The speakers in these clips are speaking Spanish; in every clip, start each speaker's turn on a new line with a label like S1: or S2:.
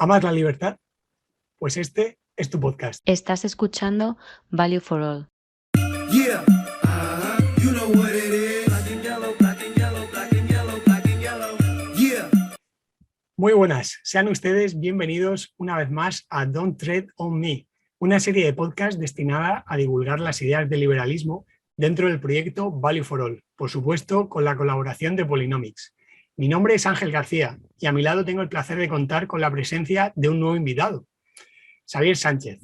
S1: ¿Amas la libertad? Pues este es tu podcast.
S2: Estás escuchando Value for All.
S3: Yeah, you know what it is. Black and yellow, black and yellow, black and yellow, black and yellow. Yeah.
S1: Muy buenas, sean ustedes bienvenidos una vez más a Don't Tread on Me, una serie de podcasts destinada a divulgar las ideas del liberalismo dentro del proyecto Value for All, por supuesto con la colaboración de Polynomics. Mi nombre es Ángel García y a mi lado tengo el placer de contar con la presencia de un nuevo invitado, Xavier Sánchez.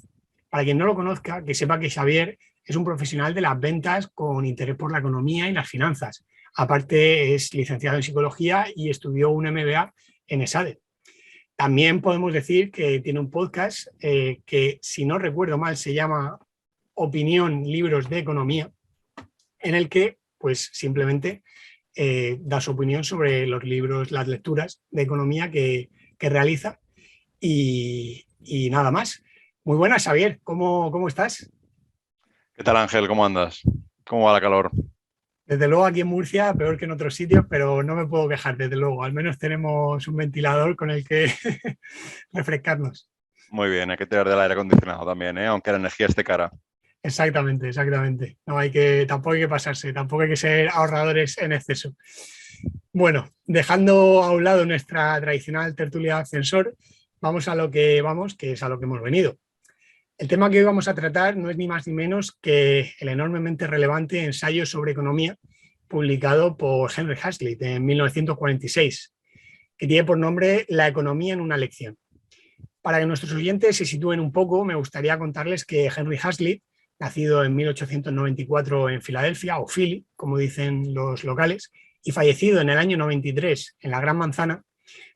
S1: Para quien no lo conozca, que sepa que Xavier es un profesional de las ventas con interés por la economía y las finanzas. Aparte, es licenciado en psicología y estudió un MBA en ESADE. También podemos decir que tiene un podcast que, si no recuerdo mal, se llama Opinión Libros de Economía, en el que pues simplemente da su opinión sobre los libros, las lecturas de economía que realiza y nada más. Muy buenas, Xavier, ¿cómo estás?
S4: ¿Qué tal, Ángel? ¿Cómo andas? ¿Cómo va la calor?
S1: Desde luego aquí en Murcia, peor que en otros sitios, pero no me puedo quejar, desde luego. Al menos tenemos un ventilador con el que refrescarnos.
S4: Muy bien, hay que tirar del aire acondicionado también, aunque la energía esté cara.
S1: Exactamente, exactamente. Tampoco hay que pasarse, tampoco hay que ser ahorradores en exceso. Bueno, dejando a un lado nuestra tradicional tertulia ascensor, vamos a lo que vamos, que es a lo que hemos venido. El tema que hoy vamos a tratar no es ni más ni menos que el enormemente relevante ensayo sobre economía publicado por Henry Hazlitt en 1946, que tiene por nombre La economía en una lección. Para que nuestros oyentes se sitúen un poco, me gustaría contarles que Henry Hazlitt, nacido en 1894 en Filadelfia, o Philly, como dicen los locales, y fallecido en el año 93 en la Gran Manzana,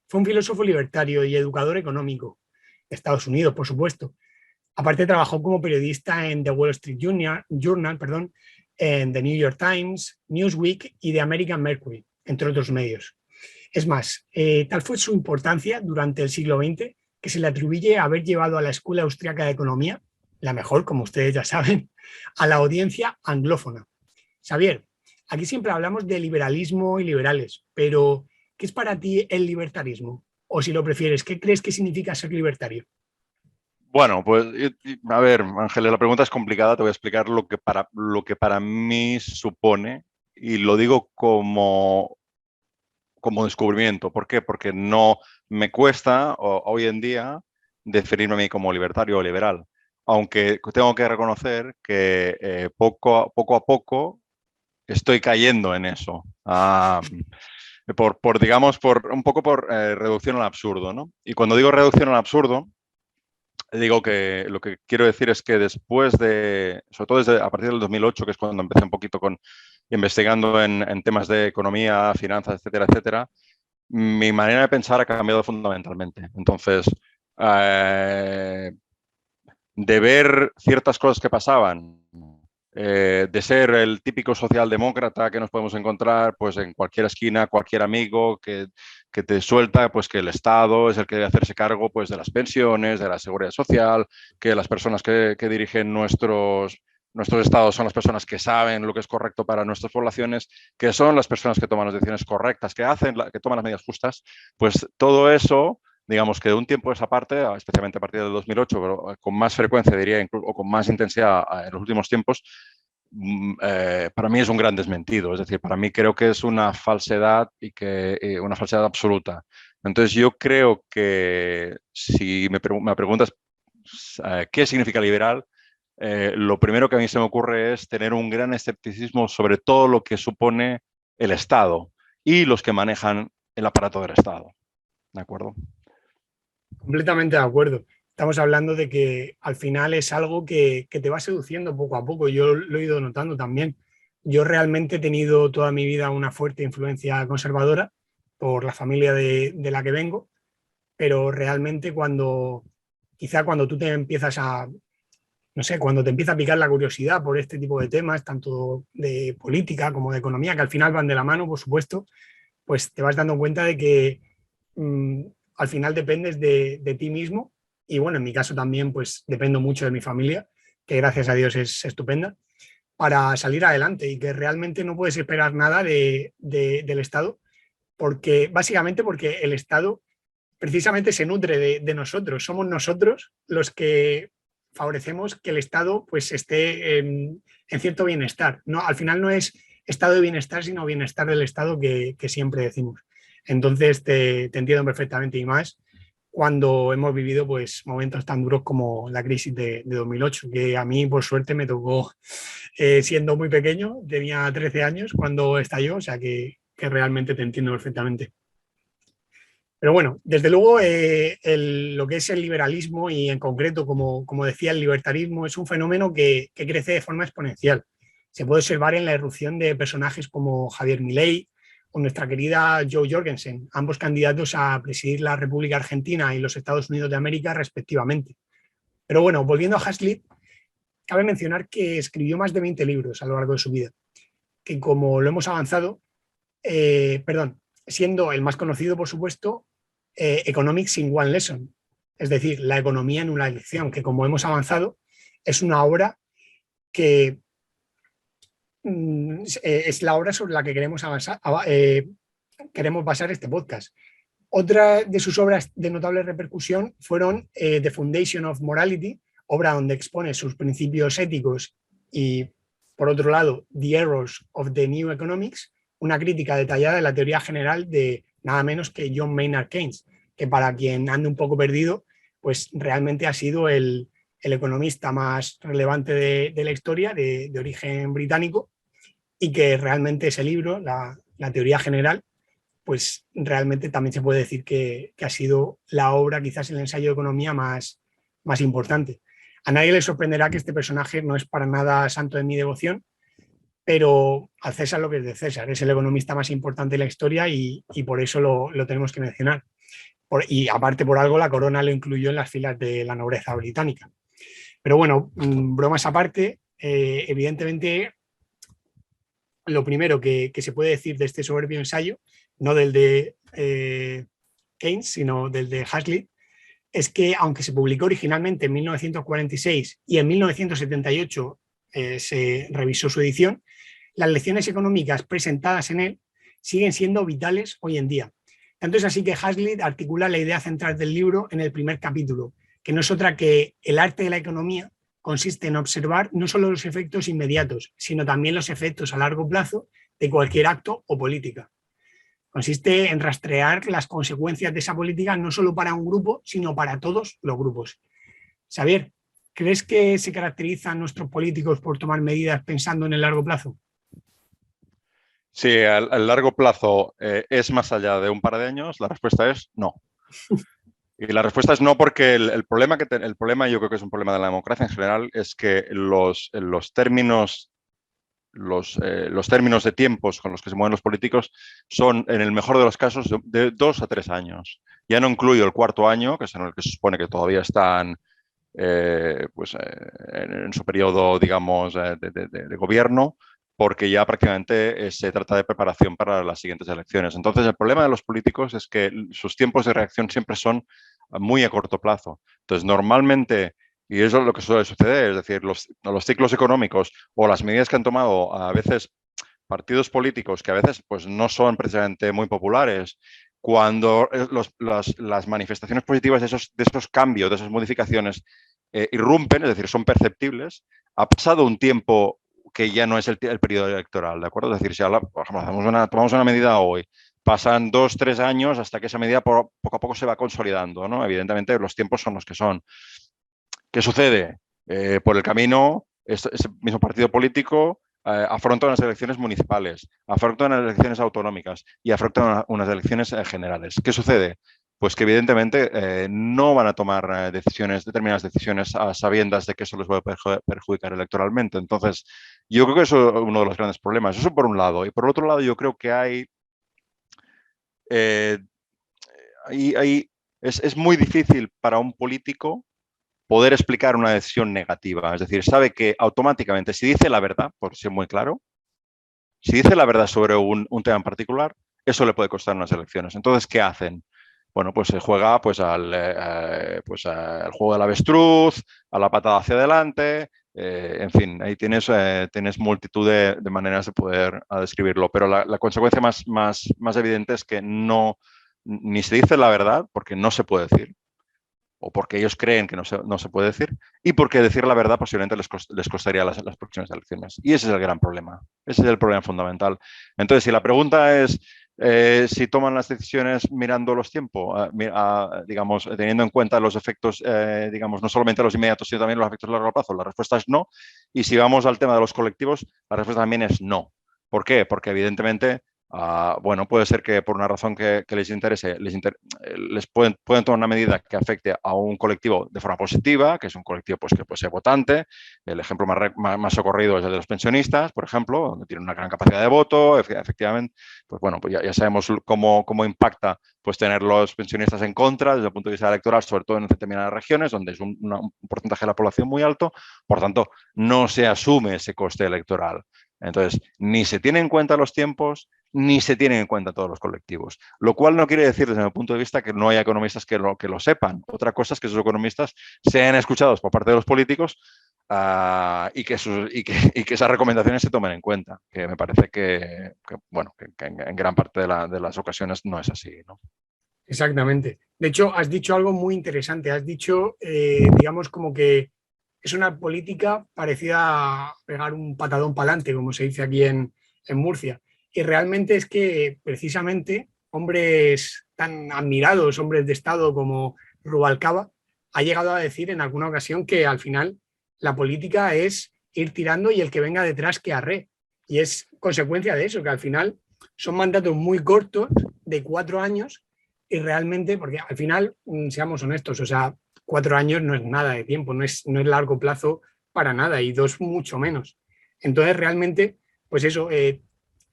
S1: fue un filósofo libertario y educador económico de Estados Unidos, por supuesto. Aparte, trabajó como periodista en The Wall Street Journal, en The New York Times, Newsweek y The American Mercury, entre otros medios. Es más, tal fue su importancia durante el siglo XX que se le atribuye haber llevado a la Escuela Austriaca de Economía, la mejor, como ustedes ya saben, a la audiencia anglófona. Xavier, aquí siempre hablamos de liberalismo y liberales, pero ¿qué es para ti el libertarismo? O si lo prefieres, ¿qué crees que significa ser libertario?
S4: Bueno, pues a ver, Ángel, la pregunta es complicada. Te voy a explicar lo que para mí supone, y lo digo como descubrimiento. ¿Por qué? Porque no me cuesta hoy en día definirme a mí como libertario o liberal, aunque tengo que reconocer que poco a poco estoy cayendo en eso. Digamos, un poco por reducción al absurdo, ¿no? Y cuando digo reducción al absurdo, digo que lo que quiero decir es que después sobre todo a partir del 2008, que es cuando empecé un poquito investigando en temas de economía, finanzas, etcétera, etcétera, mi manera de pensar ha cambiado fundamentalmente. Entonces, de ver ciertas cosas que pasaban, de ser el típico socialdemócrata que nos podemos encontrar pues en cualquier esquina, cualquier amigo que te suelta pues que el Estado es el que debe hacerse cargo pues de las pensiones, de la seguridad social, que las personas que dirigen nuestros estados son las personas que saben lo que es correcto para nuestras poblaciones, que son las personas que toman las decisiones correctas, que toman las medidas justas. Pues todo eso, digamos que de un tiempo a esa parte, especialmente a partir del 2008, pero con más frecuencia diría, o con más intensidad en los últimos tiempos, para mí es un gran desmentido. Es decir, para mí creo que es una falsedad una falsedad absoluta. Entonces yo creo que si me preguntas qué significa liberal, lo primero que a mí se me ocurre es tener un gran escepticismo sobre todo lo que supone el Estado y los que manejan el aparato del Estado. ¿De acuerdo?
S1: Completamente de acuerdo. Estamos hablando de que al final es algo que te va seduciendo poco a poco. Yo lo he ido notando también. Yo realmente he tenido toda mi vida una fuerte influencia conservadora por la familia de la que vengo, pero realmente quizá cuando tú te empiezas no sé, cuando te empieza a picar la curiosidad por este tipo de temas, tanto de política como de economía, que al final van de la mano, por supuesto, pues te vas dando cuenta de que mmm, al final dependes de ti mismo y bueno, en mi caso también pues dependo mucho de mi familia, que gracias a Dios es estupenda, para salir adelante y que realmente no puedes esperar nada del Estado, básicamente porque el Estado precisamente se nutre de nosotros. Somos nosotros los que favorecemos que el Estado pues, esté en cierto bienestar. No, al final no es estado de bienestar, sino bienestar del Estado que siempre decimos. Entonces te entiendo perfectamente, y más cuando hemos vivido pues, momentos tan duros como la crisis de 2008, que a mí por suerte me tocó siendo muy pequeño, tenía 13 años cuando estalló, o sea que realmente te entiendo perfectamente. Pero bueno, desde luego lo que es el liberalismo y en concreto, como decía, el libertarismo es un fenómeno que crece de forma exponencial. Se puede observar en la irrupción de personajes como Javier Milei o nuestra querida Jo Jorgensen, ambos candidatos a presidir la República Argentina y los Estados Unidos de América respectivamente. Pero bueno, volviendo a Hazlitt, cabe mencionar que escribió más de 20 libros a lo largo de su vida, que como lo hemos avanzado, siendo el más conocido, por supuesto, Economics in One Lesson, es decir, la economía en una lección, que como hemos avanzado, es una obra que es la obra sobre la que queremos basar este podcast. Otra de sus obras de notable repercusión fueron The Foundation of Morality, obra donde expone sus principios éticos, y, por otro lado, The Errors of the New Economics, una crítica detallada de la teoría general de nada menos que John Maynard Keynes, que para quien ande un poco perdido, pues realmente ha sido el economista más relevante de la historia, de origen británico, y que realmente ese libro, la teoría general, pues realmente también se puede decir que ha sido la obra, quizás el ensayo de economía más importante. A nadie le sorprenderá que este personaje no es para nada santo de mi devoción, pero al César lo que es de César, es el economista más importante de la historia y por eso lo tenemos que mencionar. Y aparte, por algo, la corona lo incluyó en las filas de la nobleza británica. Pero bueno, bromas aparte, evidentemente lo primero que se puede decir de este soberbio ensayo, no del de Keynes, sino del de Hazlitt, es que aunque se publicó originalmente en 1946 y en 1978 se revisó su edición, las lecciones económicas presentadas en él siguen siendo vitales hoy en día. Tanto es así que Hazlitt articula la idea central del libro en el primer capítulo, que no es otra que el arte de la economía consiste en observar no solo los efectos inmediatos, sino también los efectos a largo plazo de cualquier acto o política. Consiste en rastrear las consecuencias de esa política no solo para un grupo, sino para todos los grupos. Xavier, ¿crees que se caracterizan nuestros políticos por tomar medidas pensando en el largo plazo?
S4: Sí, al largo plazo es más allá de un par de años. La respuesta es no. Y la respuesta es no porque el problema, yo creo que es un problema de la democracia en general, es que los términos de tiempos con los que se mueven los políticos son, en el mejor de los casos, de 2 a 3 años. Ya no incluyo el cuarto año, que es en el que se supone que todavía están en su periodo, digamos, de gobierno, porque ya prácticamente se trata de preparación para las siguientes elecciones. Entonces, el problema de los políticos es que sus tiempos de reacción siempre son muy a corto plazo. Entonces, normalmente, y eso es lo que suele suceder, es decir, los ciclos económicos o las medidas que han tomado a veces partidos políticos que a veces pues, no son precisamente muy populares, cuando las manifestaciones positivas de esos cambios, de esas modificaciones irrumpen, es decir, son perceptibles, ha pasado un tiempo que ya no es el periodo electoral, ¿de acuerdo? Es decir, si por ejemplo, tomamos una medida hoy, pasan 2 o 3 años hasta que esa medida poco a poco se va consolidando, ¿no? Evidentemente, los tiempos son los que son. ¿Qué sucede? Por el camino, ese mismo partido político afronta unas elecciones municipales, afronta unas elecciones autonómicas y afronta unas elecciones generales. ¿Qué sucede? Pues que evidentemente no van a tomar determinadas decisiones a sabiendas de que eso les va a perjudicar electoralmente. Entonces, yo creo que eso es uno de los grandes problemas. Eso por un lado. Y por otro lado, yo creo que es muy difícil para un político poder explicar una decisión negativa. Es decir, sabe que automáticamente, si dice la verdad, por ser muy claro, si dice la verdad sobre un tema en particular, eso le puede costar unas elecciones. Entonces, ¿qué hacen? Bueno, pues se juega pues, al juego del avestruz, a la patada hacia adelante, en fin, ahí tienes multitud de maneras de poder describirlo, pero la consecuencia más evidente es que no ni se dice la verdad porque no se puede decir, o porque ellos creen que no se puede decir, y porque decir la verdad posiblemente les costaría las próximas elecciones. Y ese es el gran problema. Ese es el problema fundamental. Entonces, si la pregunta es si toman las decisiones mirando los tiempos, digamos, teniendo en cuenta los efectos, digamos, no solamente los inmediatos, sino también los efectos a largo plazo, la respuesta es no. Y si vamos al tema de los colectivos, la respuesta también es no. ¿Por qué? Porque evidentemente bueno, puede ser que por una razón que les interese, les pueden tomar una medida que afecte a un colectivo de forma positiva, que es un colectivo pues, que puede ser votante. El ejemplo más socorrido es el de los pensionistas, por ejemplo, donde tienen una gran capacidad de voto. Efectivamente, pues bueno, pues ya sabemos cómo impacta pues, tener los pensionistas en contra desde el punto de vista electoral, sobre todo en determinadas regiones, donde es un porcentaje de la población muy alto. Por tanto, no se asume ese coste electoral. Entonces, ni se tienen en cuenta los tiempos, ni se tienen en cuenta todos los colectivos. Lo cual no quiere decir, desde mi punto de vista, que no haya economistas que lo sepan. Otra cosa es que esos economistas sean escuchados por parte de los políticos y que esas recomendaciones se tomen en cuenta. Que me parece que en gran parte de las ocasiones no es así, ¿no?
S1: Exactamente. De hecho, has dicho algo muy interesante. Has dicho, digamos, como que es una política parecida a pegar un patadón para adelante, como se dice aquí en Murcia. Y realmente es que precisamente hombres tan admirados, hombres de Estado como Rubalcaba, ha llegado a decir en alguna ocasión que al final la política es ir tirando y el que venga detrás que arree. Y es consecuencia de eso, que al final son mandatos muy cortos, de 4 años, y realmente, porque al final, seamos honestos, o sea, 4 años no es nada de tiempo, no es largo plazo para nada, y 2 mucho menos. Entonces, realmente, pues eso,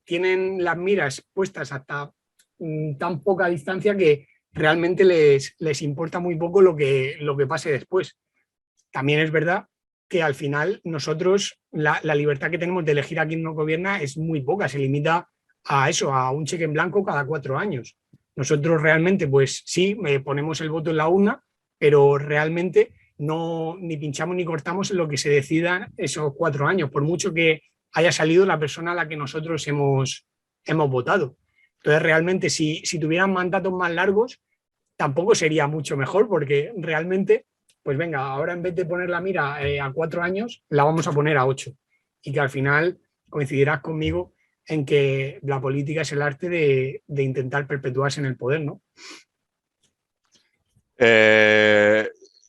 S1: tienen las miras puestas hasta tan poca distancia que realmente les importa muy poco lo que pase después. También es verdad que al final nosotros la libertad que tenemos de elegir a quién nos gobierna es muy poca, se limita a eso, a un cheque en blanco cada 4 años. Nosotros realmente, pues sí, ponemos el voto en la urna, pero realmente no ni pinchamos ni cortamos en lo que se decidan esos 4 años, por mucho que haya salido la persona a la que nosotros hemos votado. Entonces, realmente, si tuvieran mandatos más largos, tampoco sería mucho mejor, porque realmente, pues venga, ahora en vez de poner la mira a 4 años, la vamos a poner a 8. Y que al final coincidirás conmigo en que la política es el arte de intentar perpetuarse en el poder, ¿no?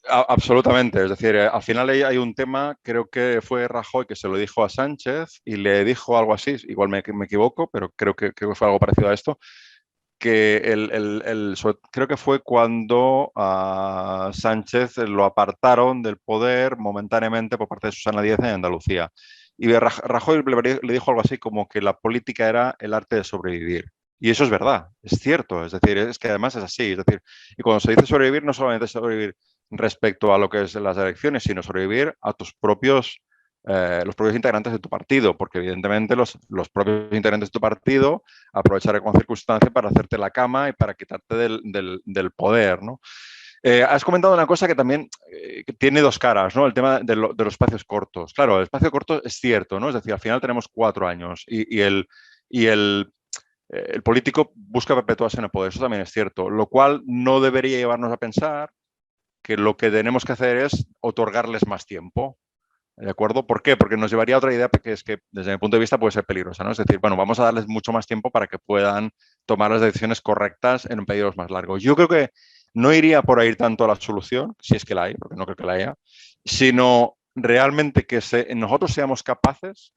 S4: Absolutamente, es decir, al final hay un tema, creo que fue Rajoy que se lo dijo a Sánchez y le dijo algo así, igual me equivoco, pero creo que fue algo parecido a esto, que creo que fue cuando a Sánchez lo apartaron del poder momentáneamente por parte de Susana Díaz en Andalucía. Y Rajoy le dijo algo así como que la política era el arte de sobrevivir. Y eso es verdad, es cierto, es decir, es que además es así, es decir, y cuando se dice sobrevivir, no solamente es sobrevivir respecto a lo que es las elecciones, sino sobrevivir a tus propios, los propios integrantes de tu partido, porque evidentemente los propios integrantes de tu partido aprovecharán con circunstancia para hacerte la cama y para quitarte del poder, ¿no? Has comentado una cosa que también que tiene dos caras, ¿no? El tema de los espacios cortos. Claro, el espacio corto es cierto, ¿no? Es decir, al final tenemos 4 años y el político busca perpetuarse en el poder, eso también es cierto, lo cual no debería llevarnos a pensar que lo que tenemos que hacer es otorgarles más tiempo. ¿De acuerdo? ¿Por qué? Porque nos llevaría a otra idea que es que, desde mi punto de vista, puede ser peligrosa, ¿no? Es decir, bueno, vamos a darles mucho más tiempo para que puedan tomar las decisiones correctas en periodos más largos. Yo creo que no iría por ahí tanto a la solución, si es que la hay, porque no creo que la haya, sino realmente que nosotros seamos capaces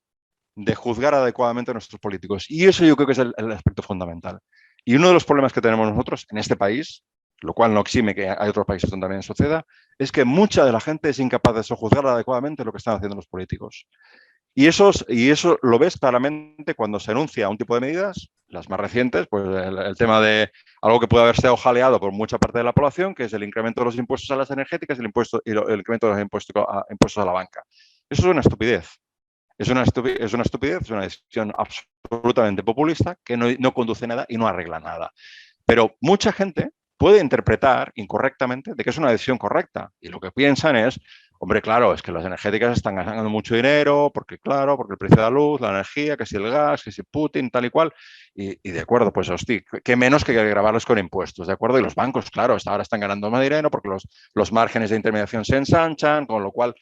S4: de juzgar adecuadamente a nuestros políticos. Y eso yo creo que es el aspecto fundamental. Y uno de los problemas que tenemos nosotros en este país, lo cual no exime que hay otros países donde también suceda, es que mucha de la gente es incapaz de juzgar adecuadamente lo que están haciendo los políticos. Y eso lo ves claramente cuando se anuncia un tipo de medidas, las más recientes, pues el tema de algo que puede haberse jaleado por mucha parte de la población, que es el incremento de los impuestos a las energéticas y el incremento de los impuestos a la banca. Eso es una estupidez. Es una estupidez, es una decisión absolutamente populista que no conduce a nada y no arregla nada. Pero mucha gente puede interpretar incorrectamente de que es una decisión correcta y lo que piensan es, hombre, claro, es que las energéticas están ganando mucho dinero, porque claro, porque el precio de la luz, la energía, que si el gas, que si Putin, tal y cual, y de acuerdo, pues hostia, qué menos que grabarlos con impuestos, ¿de acuerdo? Y los bancos, claro, hasta ahora están ganando más dinero porque los márgenes de intermediación se ensanchan, con lo cual,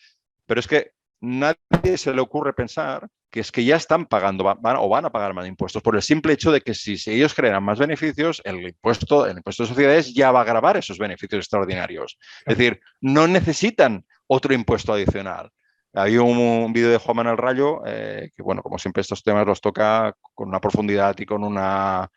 S4: pero es que nadie se le ocurre pensar que es que ya están pagando van a pagar más impuestos por el simple hecho de que si ellos generan más beneficios, el impuesto de sociedades ya va a gravar esos beneficios extraordinarios. Es decir, no necesitan otro impuesto adicional. Hay un vídeo de Juan Manuel Rayo que, bueno, como siempre estos temas los toca con una profundidad y con una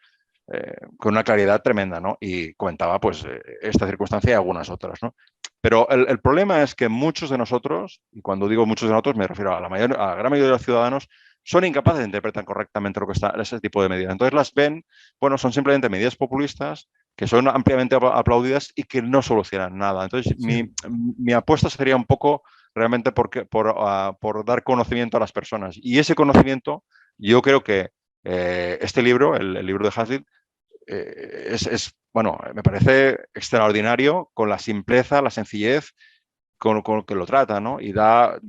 S4: claridad tremenda, ¿no? Y comentaba, pues, esta circunstancia y algunas otras, ¿no? Pero el problema es que muchos de nosotros, y cuando digo muchos de nosotros me refiero a la gran mayoría de los ciudadanos, son incapaces de interpretar correctamente lo que está ese tipo de medidas. Entonces las ven, bueno, son simplemente medidas populistas que son ampliamente aplaudidas y que no solucionan nada. Entonces
S1: Sí.
S4: mi apuesta sería un poco realmente por dar conocimiento a las personas. Y ese conocimiento, yo creo que este libro, el libro de Hazlitt, bueno, me parece extraordinario con la simpleza, la sencillez con que lo trata, ¿no? Y da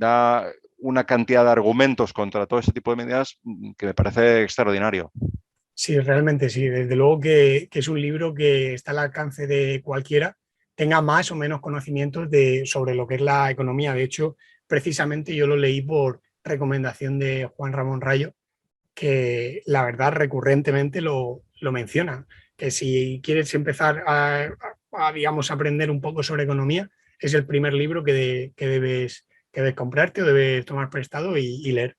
S4: una cantidad de argumentos contra todo este tipo de medidas que me parece extraordinario.
S1: Sí, realmente sí. Desde luego que es un libro que está al alcance de cualquiera, tenga más o menos conocimientos sobre lo que es la economía. De hecho, precisamente yo lo leí por recomendación de Juan Ramón Rayo, que la verdad recurrentemente lo menciona, que si quieres empezar digamos, aprender un poco sobre economía, es el primer libro que debes comprarte o debes tomar prestado y leer.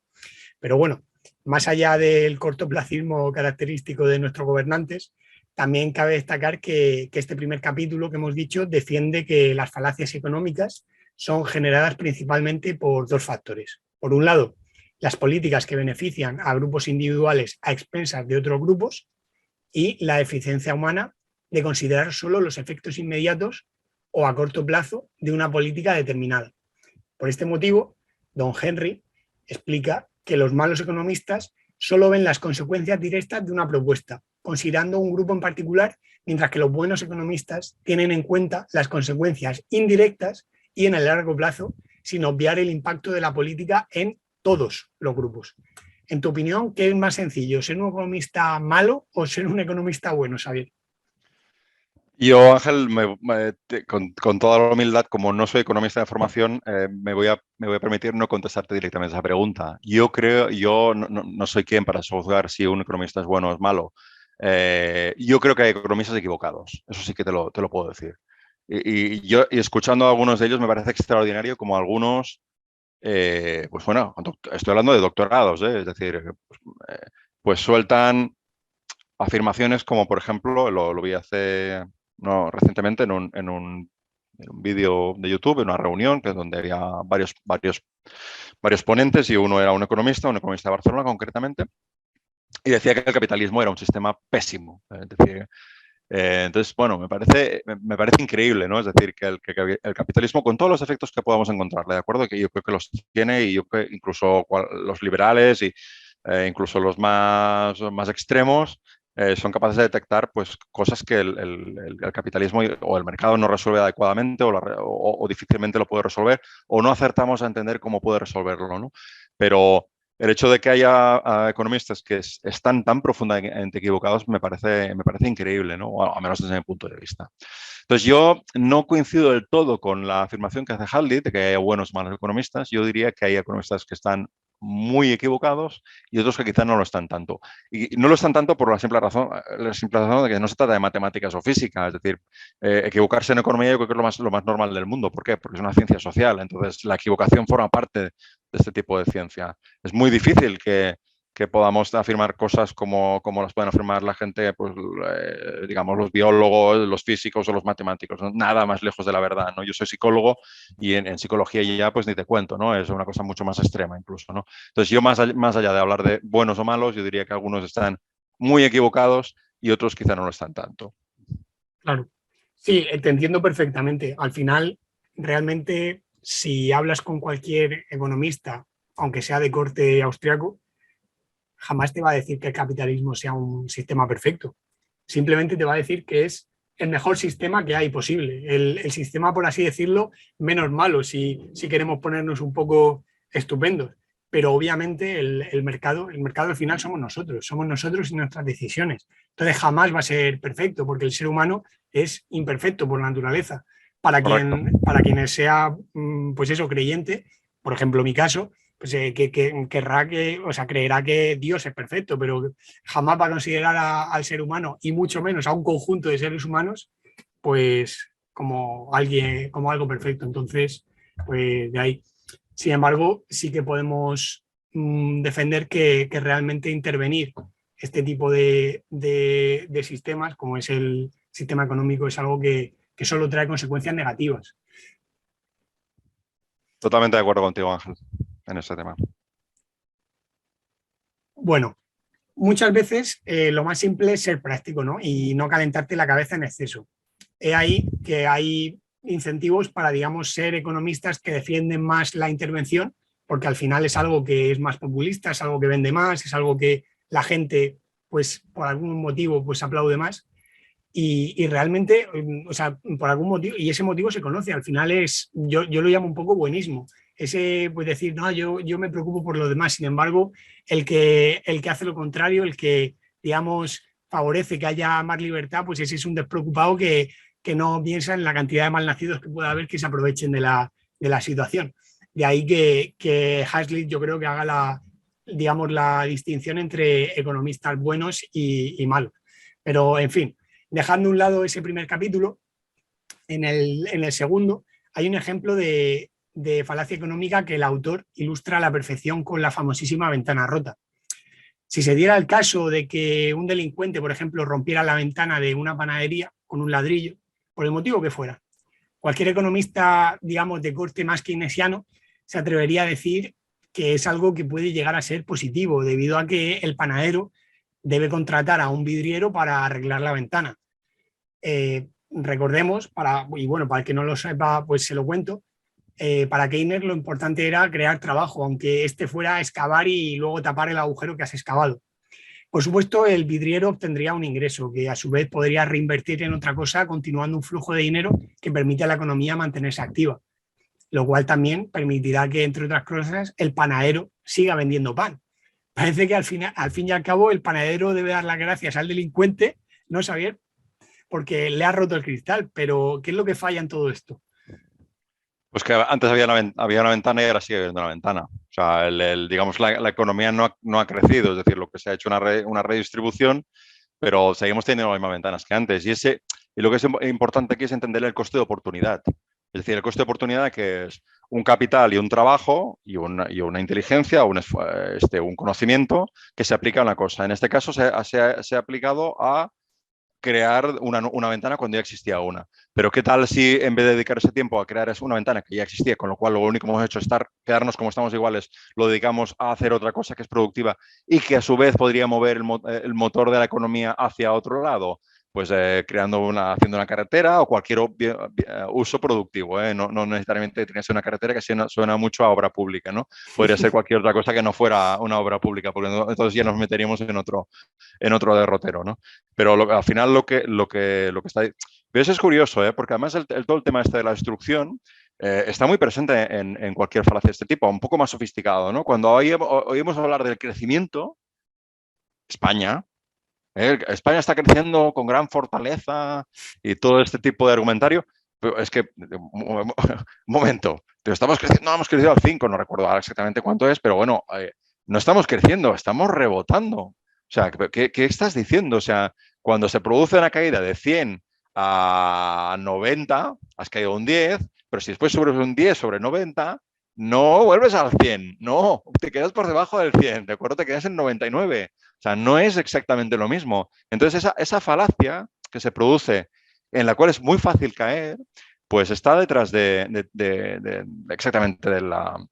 S1: Pero bueno, más allá del cortoplacismo característico de nuestros gobernantes, también cabe destacar que este primer capítulo que hemos dicho defiende que las falacias económicas son generadas principalmente por dos factores. Por un lado, las políticas que benefician a grupos individuales a expensas de otros grupos y la eficiencia humana de considerar solo los efectos inmediatos o a corto plazo de una política determinada. Por este motivo, don Henry explica que los malos economistas solo ven las consecuencias directas de una propuesta, considerando un grupo en particular, mientras que los buenos economistas tienen en cuenta las consecuencias indirectas y en el largo plazo, sin obviar el impacto de la política en todos los grupos. En tu opinión, ¿qué es más sencillo, ser un economista malo o ser un economista bueno, Xavier?
S4: Yo, Ángel, con toda la humildad, como no soy economista de formación, me voy a permitir no contestarte directamente esa pregunta. Yo no soy quien para juzgar si un economista es bueno o es malo. Yo creo que hay economistas equivocados, eso sí que te lo puedo decir. Y escuchando a algunos de ellos me parece extraordinario como algunos, pues bueno, estoy hablando de doctorados, es decir, pues sueltan afirmaciones como, por ejemplo, lo vi recientemente en un vídeo de YouTube, en una reunión que es donde había varios ponentes y uno era un economista de Barcelona concretamente, y decía que el capitalismo era un sistema pésimo. Es decir, entonces, bueno, me parece increíble, ¿no? Es decir, que el capitalismo, con todos los efectos que podamos encontrarle, ¿de acuerdo? Que yo creo que los tiene y yo creo que incluso los liberales y incluso los más extremos son capaces de detectar pues, cosas que el capitalismo o el mercado no resuelve adecuadamente o difícilmente lo puede resolver o no acertamos a entender cómo puede resolverlo, ¿no? Pero el hecho de que haya economistas que están tan profundamente equivocados me parece increíble, ¿no? O al menos desde mi punto de vista. Entonces, yo no coincido del todo con la afirmación que hace Hazlitt de que haya buenos o malos economistas. Yo diría que hay economistas que están muy equivocados y otros que quizás no lo están tanto. Y no lo están tanto por la simple razón de que no se trata de matemáticas o física. Es decir, equivocarse en economía yo creo que es lo más normal del mundo. ¿Por qué? Porque es una ciencia social. Entonces, la equivocación forma parte de este tipo de ciencia. Es muy difícil que podamos afirmar cosas como las pueden afirmar la gente, pues, digamos, los biólogos, los físicos o los matemáticos, ¿no? Nada más lejos de la verdad, ¿no? Yo soy psicólogo y en psicología ya, pues, ni te cuento, ¿no? Es una cosa mucho más extrema incluso, ¿no? Entonces, yo más allá de hablar de buenos o malos, yo diría que algunos están muy equivocados y otros quizá no lo están tanto.
S1: Claro. Sí, te entiendo perfectamente. Al final, realmente, si hablas con cualquier economista, aunque sea de corte austriaco, jamás te va a decir que el capitalismo sea un sistema perfecto. Simplemente te va a decir que es el mejor sistema que hay posible, el sistema, por así decirlo, menos malo, si queremos ponernos un poco estupendos. Pero obviamente el mercado al final somos nosotros y nuestras decisiones. Entonces jamás va a ser perfecto, porque el ser humano es imperfecto por naturaleza.
S4: Correcto.
S1: Para quien sea, pues eso, creyente, por ejemplo, mi caso, pues creerá que Dios es perfecto, pero jamás va a considerar al ser humano, y mucho menos a un conjunto de seres humanos, pues como algo perfecto. Entonces, pues de ahí. Sin embargo, sí que podemos defender que realmente intervenir este tipo de sistemas, como es el sistema económico, es algo que solo trae consecuencias negativas.
S4: Totalmente de acuerdo contigo, Ángel, en ese tema.
S1: Bueno, muchas veces lo más simple es ser práctico, ¿no? Y no calentarte la cabeza en exceso. He ahí que hay incentivos para, digamos, ser economistas que defienden más la intervención, porque al final es algo que es más populista, es algo que vende más, es algo que la gente, pues por algún motivo, pues aplaude más. Y realmente, o sea, por algún motivo, y ese motivo se conoce, al final yo lo llamo un poco buenismo. Ese, pues decir, no, yo me preocupo por lo demás. Sin embargo, el que hace lo contrario, el que, digamos, favorece que haya más libertad, pues ese es un despreocupado que no piensa en la cantidad de malnacidos que pueda haber que se aprovechen de la situación. De ahí que Hazlitt yo creo que haga digamos, la distinción entre economistas buenos y malos. Pero, en fin, dejando a un lado ese primer capítulo, en el segundo hay un ejemplo de falacia económica que el autor ilustra a la perfección con la famosísima ventana rota. Si se diera el caso de que un delincuente, por ejemplo, rompiera la ventana de una panadería con un ladrillo, por el motivo que fuera, cualquier economista, digamos, de corte más keynesiano se atrevería a decir que es algo que puede llegar a ser positivo, debido a que el panadero debe contratar a un vidriero para arreglar la ventana. Recordemos, y bueno, para el que no lo sepa, pues se lo cuento, para Keynes lo importante era crear trabajo, aunque este fuera a excavar y luego tapar el agujero que has excavado. Por supuesto, el vidriero obtendría un ingreso que a su vez podría reinvertir en otra cosa, continuando un flujo de dinero que permite a la economía mantenerse activa, lo cual también permitirá que, entre otras cosas, el panadero siga vendiendo pan. Parece que al fin y al cabo el panadero debe dar las gracias al delincuente, ¿no, Xavier? Porque le ha roto el cristal, pero ¿qué es lo que falla en todo esto?
S4: Pues que antes había una ventana y ahora sigue habiendo una ventana. O sea, digamos, la economía no ha crecido, es decir, lo que se ha hecho una redistribución, pero seguimos teniendo las mismas ventanas que antes. Y lo que es importante aquí es entender el coste de oportunidad. Es decir, el coste de oportunidad, que es un capital y un trabajo y una inteligencia, un conocimiento que se aplica a una cosa. En este caso se ha aplicado a crear una ventana cuando ya existía una. Pero ¿qué tal si en vez de dedicar ese tiempo a crear una ventana que ya existía, con lo cual lo único que hemos hecho es quedarnos como estamos iguales, lo dedicamos a hacer otra cosa que es productiva y que a su vez podría mover el motor de la economía hacia otro lado? Pues haciendo una carretera o cualquier uso productivo. No necesariamente tiene que ser una carretera, que suena mucho a obra pública, ¿no? Podría ser cualquier otra cosa que no fuera una obra pública, porque entonces ya nos meteríamos en otro derrotero, ¿no? Pero al final lo que está... Pero eso es curioso, porque además todo el tema este de la destrucción está muy presente en cualquier falacia de este tipo, un poco más sofisticado, ¿no? Cuando oímos hablar del crecimiento, España está creciendo con gran fortaleza y todo este tipo de argumentario. Pero es que, un momento, pero estamos creciendo, no hemos crecido al 5, no recuerdo exactamente cuánto es, pero bueno, no estamos creciendo, estamos rebotando. O sea, ¿qué estás diciendo? O sea, cuando se produce una caída de 100 a 90, has caído un 10, pero si después subes un 10 sobre 90, no vuelves al 100, no, te quedas por debajo del 100, de acuerdo, te quedas en 99. O sea, no es exactamente lo mismo. Entonces, esa falacia que se produce, en la cual es muy fácil caer, pues está detrás exactamente de la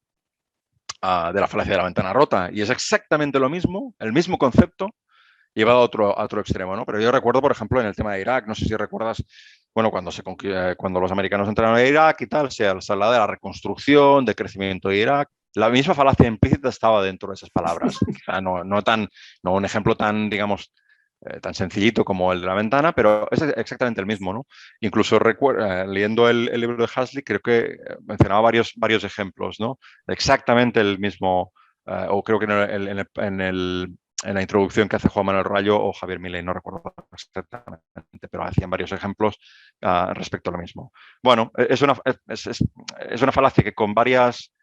S4: falacia de la ventana rota. Y es exactamente lo mismo, el mismo concepto, llevado a otro extremo, ¿no? Pero yo recuerdo, por ejemplo, en el tema de Irak, no sé si recuerdas, bueno, cuando los americanos entraron a Irak y tal, se habla de la reconstrucción, de crecimiento de Irak. La misma falacia implícita estaba dentro de esas palabras. O sea, no un ejemplo tan, digamos, tan sencillito como el de la ventana, pero es exactamente el mismo, ¿no? Incluso leyendo el libro de Huxley, creo que mencionaba varios ejemplos, ¿no? Exactamente el mismo, o creo que en la introducción que hace Juan Manuel Rayo o Javier Milei, no recuerdo exactamente, pero hacían varios ejemplos respecto a lo mismo. Bueno, es una falacia que con varias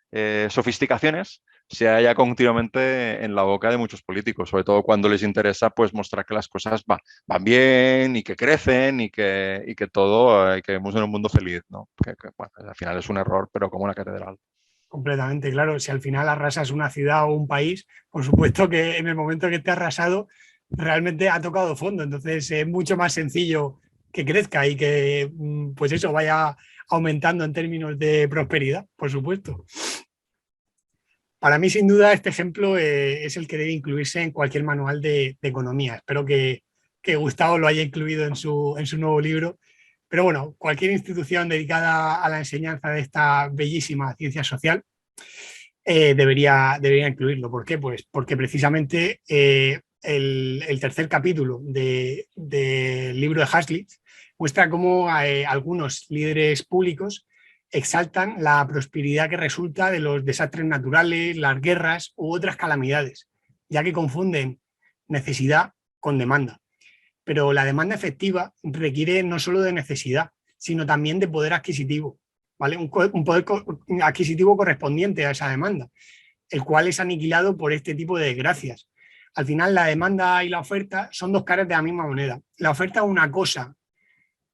S4: sofisticaciones se halla continuamente en la boca de muchos políticos, sobre todo cuando les interesa pues mostrar que las cosas van bien y que crecen y que todo, y que vivimos en un mundo feliz, ¿no? Bueno, al final es un error, pero como una catedral.
S1: Completamente, claro. Si al final arrasas una ciudad o un país, por supuesto que en el momento que te ha arrasado, realmente ha tocado fondo. Entonces es mucho más sencillo que crezca y que, pues eso, vaya aumentando en términos de prosperidad, por supuesto. Para mí, sin duda, este ejemplo es el que debe incluirse en cualquier manual de economía. Espero que Gustavo lo haya incluido en su nuevo libro. Pero bueno, cualquier institución dedicada a la enseñanza de esta bellísima ciencia social debería incluirlo. ¿Por qué? Pues porque precisamente el tercer capítulo del libro de Huxley muestra cómo algunos líderes públicos exaltan la prosperidad que resulta de los desastres naturales, las guerras u otras calamidades, ya que confunden necesidad con demanda. Pero la demanda efectiva requiere no solo de necesidad, sino también de poder adquisitivo, ¿vale? Un poder adquisitivo correspondiente a esa demanda, el cual es aniquilado por este tipo de desgracias. Al final, la demanda y la oferta son dos caras de la misma moneda. La oferta es una cosa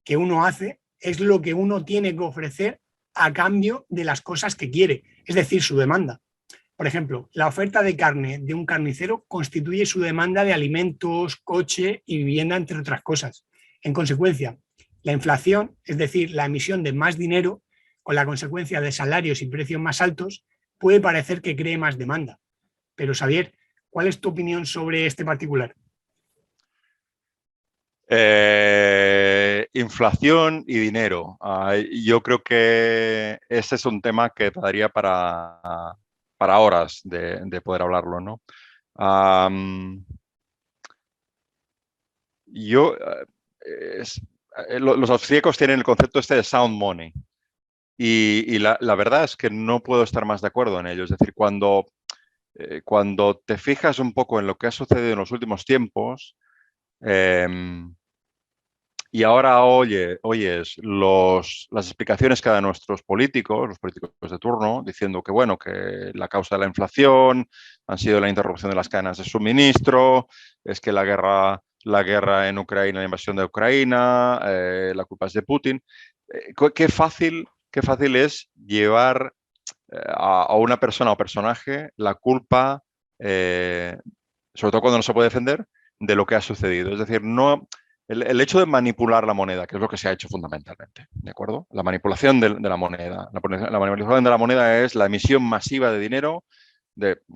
S1: que uno hace, es lo que uno tiene que ofrecer a cambio de las cosas que quiere, es decir, su demanda. Por ejemplo, la oferta de carne de un carnicero constituye su demanda de alimentos, coche y vivienda, entre otras cosas. En consecuencia, la inflación, es decir, la emisión de más dinero, con la consecuencia de salarios y precios más altos, puede parecer que cree más demanda. Pero, Xavier, ¿cuál es tu opinión sobre este particular?
S4: Inflación y dinero. Yo creo que ese es un tema que daría para horas de poder hablarlo, ¿no? Los austríacos tienen el concepto este de sound money y la verdad es que no puedo estar más de acuerdo en ello. Es decir, cuando te fijas un poco en lo que ha sucedido en los últimos tiempos, y ahora oyes las explicaciones que dan nuestros políticos, los políticos de turno, diciendo que, bueno, que la causa de la inflación han sido la interrupción de las cadenas de suministro, es que la guerra en Ucrania, la invasión de Ucrania, la culpa es de Putin. Qué fácil es llevar a una persona o personaje la culpa, sobre todo cuando no se puede defender, de lo que ha sucedido. Es decir, no... El hecho de manipular la moneda, que es lo que se ha hecho fundamentalmente, ¿de acuerdo? La manipulación de la moneda. La manipulación de la moneda es la emisión masiva de dinero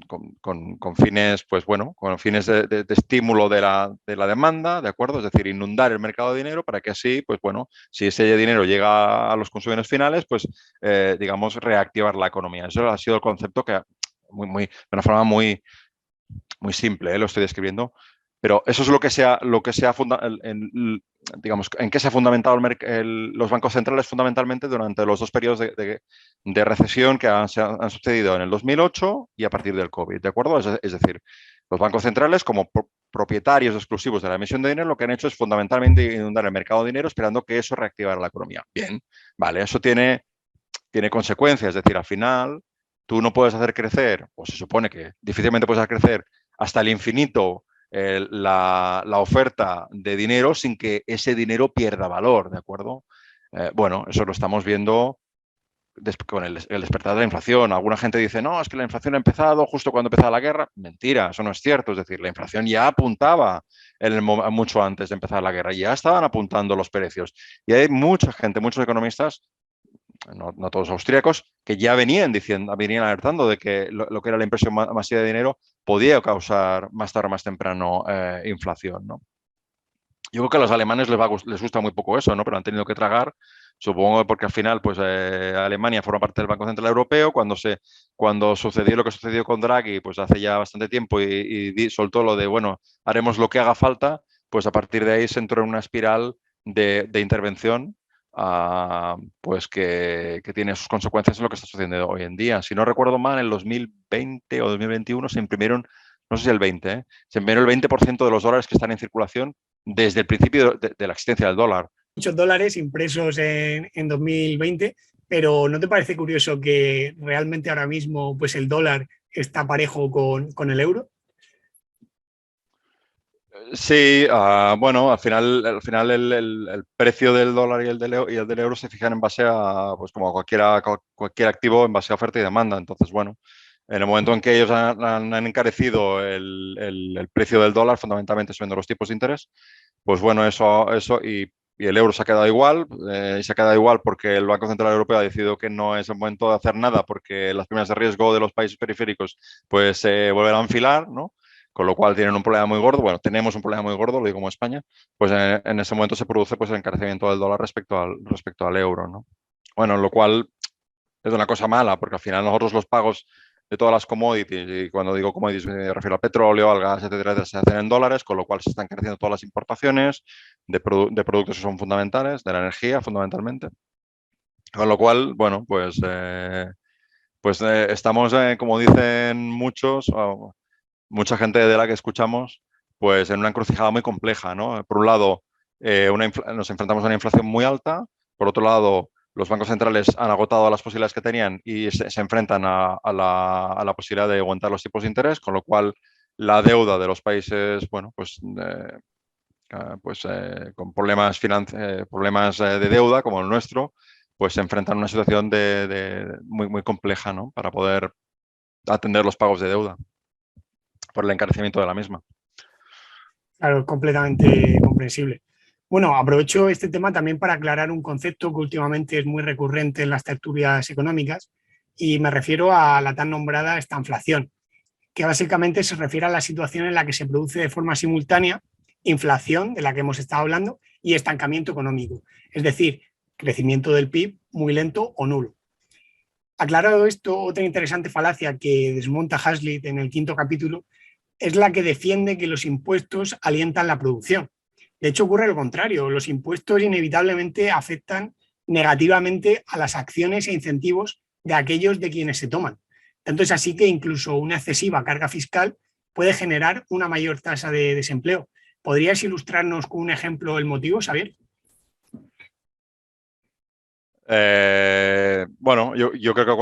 S4: con fines, pues bueno, con fines de estímulo de la demanda, ¿de acuerdo? Es decir, inundar el mercado de dinero para que así, pues bueno, si ese dinero llega a los consumidores finales, pues digamos, reactivar la economía. Eso ha sido el concepto que, de una forma muy simple, lo estoy describiendo. Pero eso es lo que se ha digamos, en qué se ha fundamentado los bancos centrales fundamentalmente durante los dos periodos de recesión que han sucedido en el 2008 y a partir del COVID, ¿de acuerdo? Es decir, los bancos centrales como propietarios exclusivos de la emisión de dinero lo que han hecho es fundamentalmente inundar el mercado de dinero esperando que eso reactivara la economía. Bien, vale, eso tiene consecuencias, es decir, al final tú no puedes hacer crecer, o se supone que difícilmente puedes hacer crecer hasta el infinito la oferta de dinero sin que ese dinero pierda valor, ¿de acuerdo? Bueno, eso lo estamos viendo con el despertar de la inflación. Alguna gente dice, no, es que la inflación ha empezado justo cuando empezaba la guerra. Mentira, eso no es cierto. Es decir, la inflación ya apuntaba mucho antes de empezar la guerra, ya estaban apuntando los precios. Y hay mucha gente, muchos economistas, no todos austríacos, que ya venían alertando de que lo que era la impresión masiva de dinero podía causar más tarde o más temprano inflación, ¿no? Yo creo que a los alemanes les gusta muy poco eso, ¿no? Pero han tenido que tragar, supongo porque al final pues Alemania forma parte del Banco Central Europeo, cuando sucedió lo que sucedió con Draghi, pues hace ya bastante tiempo y soltó lo de, bueno, haremos lo que haga falta, pues a partir de ahí se entró en una espiral de intervención pues que tiene sus consecuencias en lo que está sucediendo hoy en día. Si no recuerdo mal, en el 2020 o 2021 se imprimieron, no sé si el 20, se imprimió el 20% de los dólares que están en circulación desde el principio de la existencia del dólar.
S1: Muchos dólares impresos en 2020, pero ¿no te parece curioso que realmente ahora mismo pues el dólar está parejo con el euro?
S4: Sí, bueno, al final el precio del dólar y el del euro se fijan en base a, pues como cualquier activo, en base a oferta y demanda. Entonces, bueno, en el momento en que ellos han encarecido el precio del dólar, fundamentalmente subiendo los tipos de interés, pues bueno, eso y el euro se ha quedado igual, y se ha quedado igual porque el Banco Central Europeo ha decidido que no es el momento de hacer nada porque las primas de riesgo de los países periféricos pues se vuelven a enfilar, ¿no? Con lo cual tienen un problema muy gordo, bueno, tenemos un problema muy gordo, lo digo como España, pues en ese momento se produce pues el encarecimiento del dólar respecto al euro, ¿no? Bueno, lo cual es una cosa mala, porque al final nosotros los pagos de todas las commodities, y cuando digo commodities me refiero al petróleo, al gas, etcétera, se hacen en dólares, con lo cual se están creciendo todas las importaciones de productos que son fundamentales, de la energía fundamentalmente. Con lo cual, bueno, pues estamos, como dicen muchos, mucha gente de la que escuchamos, pues en una encrucijada muy compleja, ¿no? Por un lado, nos enfrentamos a una inflación muy alta, por otro lado, los bancos centrales han agotado las posibilidades que tenían y se enfrentan a la posibilidad de aguantar los tipos de interés, con lo cual la deuda de los países, bueno, con problemas de deuda como el nuestro, pues se enfrentan a una situación muy, muy compleja, ¿no? Para poder atender los pagos de deuda por el encarecimiento de la misma.
S1: Claro, completamente comprensible. Bueno, aprovecho este tema también para aclarar un concepto que últimamente es muy recurrente en las tertulias económicas y me refiero a la tan nombrada estanflación, que básicamente se refiere a la situación en la que se produce de forma simultánea inflación, de la que hemos estado hablando, y estancamiento económico, es decir, crecimiento del PIB muy lento o nulo. Aclarado esto, otra interesante falacia que desmonta Hazlitt en el 5.º capítulo es la que defiende que los impuestos alientan la producción. De hecho, ocurre lo contrario. Los impuestos inevitablemente afectan negativamente a las acciones e incentivos de aquellos de quienes se toman. Tanto es así que incluso una excesiva carga fiscal puede generar una mayor tasa de desempleo. ¿Podrías ilustrarnos con un ejemplo el motivo, Xavier?
S4: Bueno, yo creo que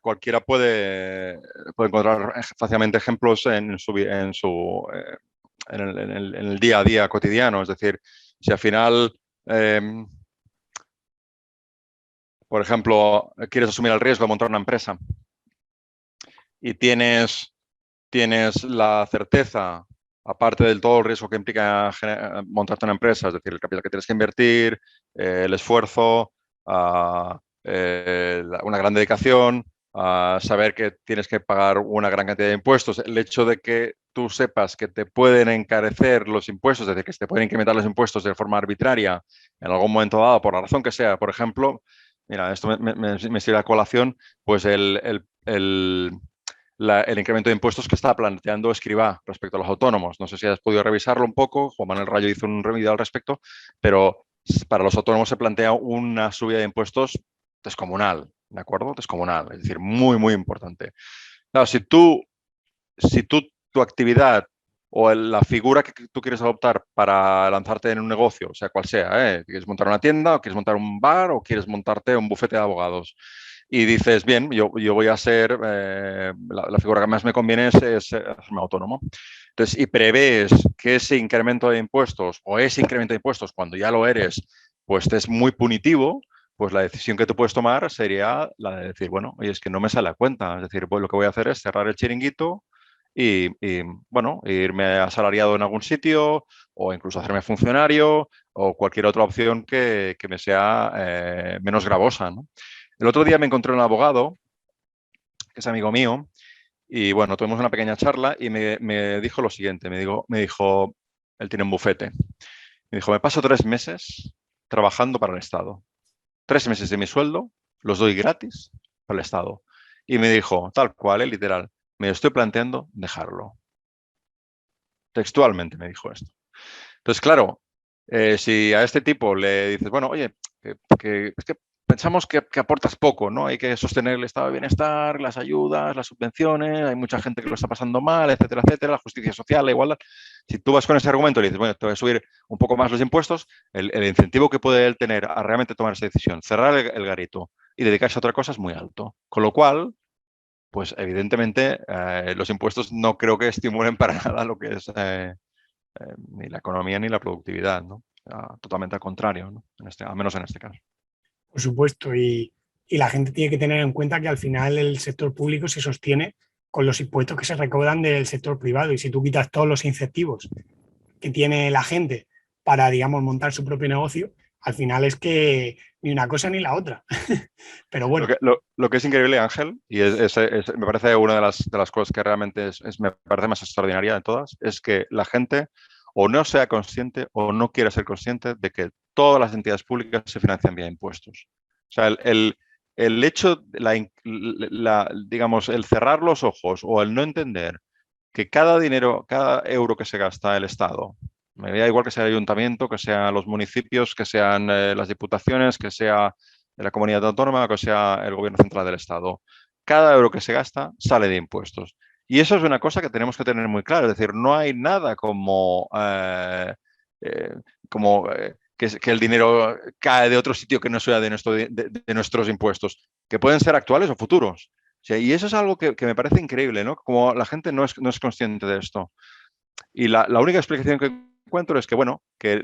S4: cualquiera puede encontrar fácilmente ejemplos en el día a día cotidiano. Es decir, si al final, por ejemplo, quieres asumir el riesgo de montar una empresa y tienes la certeza, aparte del todo el riesgo que implica montarte una empresa, es decir, el capital que tienes que invertir, el esfuerzo, una gran dedicación, saber que tienes que pagar una gran cantidad de impuestos, el hecho de que tú sepas que te pueden encarecer los impuestos, es decir, que se te pueden incrementar los impuestos de forma arbitraria en algún momento dado, por la razón que sea. Por ejemplo, mira, esto me sirve a colación, pues el incremento de impuestos que está planteando Escrivá respecto a los autónomos. No sé si has podido revisarlo un poco. Juan Manuel Rayo hizo un vídeo al respecto, pero para los autónomos se plantea una subida de impuestos descomunal, ¿de acuerdo? Descomunal, es decir, muy, muy importante. Claro, si tu actividad o la figura que tú quieres adoptar para lanzarte en un negocio, sea cual sea, quieres montar una tienda o quieres montar un bar o quieres montarte un bufete de abogados, y dices, bien, yo voy a ser, la figura que más me conviene es hacerme autónomo. Entonces, y prevés que ese incremento de impuestos o ese incremento de impuestos, cuando ya lo eres, pues es muy punitivo, pues la decisión que tú puedes tomar sería la de decir, bueno, oye, es que no me sale a cuenta. Es decir, pues lo que voy a hacer es cerrar el chiringuito y bueno, irme asalariado en algún sitio o incluso hacerme funcionario o cualquier otra opción que me sea menos gravosa, ¿no? El otro día me encontré un abogado, que es amigo mío, y bueno, tuvimos una pequeña charla y me dijo lo siguiente, me dijo, él tiene un bufete, me dijo, me paso 3 meses trabajando para el Estado. 3 meses de mi sueldo los doy gratis para el Estado. Y me dijo, tal cual, literal, me estoy planteando dejarlo. Textualmente me dijo esto. Entonces, claro, si a este tipo le dices, bueno, oye, es que pensamos que aportas poco, ¿no? Hay que sostener el estado de bienestar, las ayudas, las subvenciones, hay mucha gente que lo está pasando mal, etcétera, etcétera, la justicia social, la igualdad. Si tú vas con ese argumento y le dices, bueno, te voy a subir un poco más los impuestos, el incentivo que puede él tener a realmente tomar esa decisión, cerrar el garito y dedicarse a otra cosa es muy alto. Con lo cual, pues evidentemente los impuestos no creo que estimulen para nada lo que es ni la economía ni la productividad, ¿no? Totalmente al contrario, ¿no? Al menos en este caso.
S1: Por supuesto, y la gente tiene que tener en cuenta que al final el sector público se sostiene con los impuestos que se recaudan del sector privado, y si tú quitas todos los incentivos que tiene la gente para, digamos, montar su propio negocio, al final es que ni una cosa ni la otra. Pero bueno.
S4: Lo que es increíble, Ángel, y me parece una de las cosas que realmente me parece más extraordinaria de todas, es que la gente o no sea consciente o no quiera ser consciente de que todas las entidades públicas se financian vía impuestos. O sea, el hecho, digamos, el cerrar los ojos o el no entender que cada dinero, cada euro que se gasta el Estado, me da igual que sea el ayuntamiento, que sean los municipios, que sean las diputaciones, que sea la comunidad autónoma, que sea el gobierno central del Estado, cada euro que se gasta sale de impuestos. Y eso es una cosa que tenemos que tener muy claro. Es decir, no hay nada que el dinero cae de otro sitio que no sea de nuestros impuestos, que pueden ser actuales o futuros. O sea, y eso es algo que me parece increíble, ¿no? Como la gente no es consciente de esto. Y la única explicación que encuentro es que, bueno, que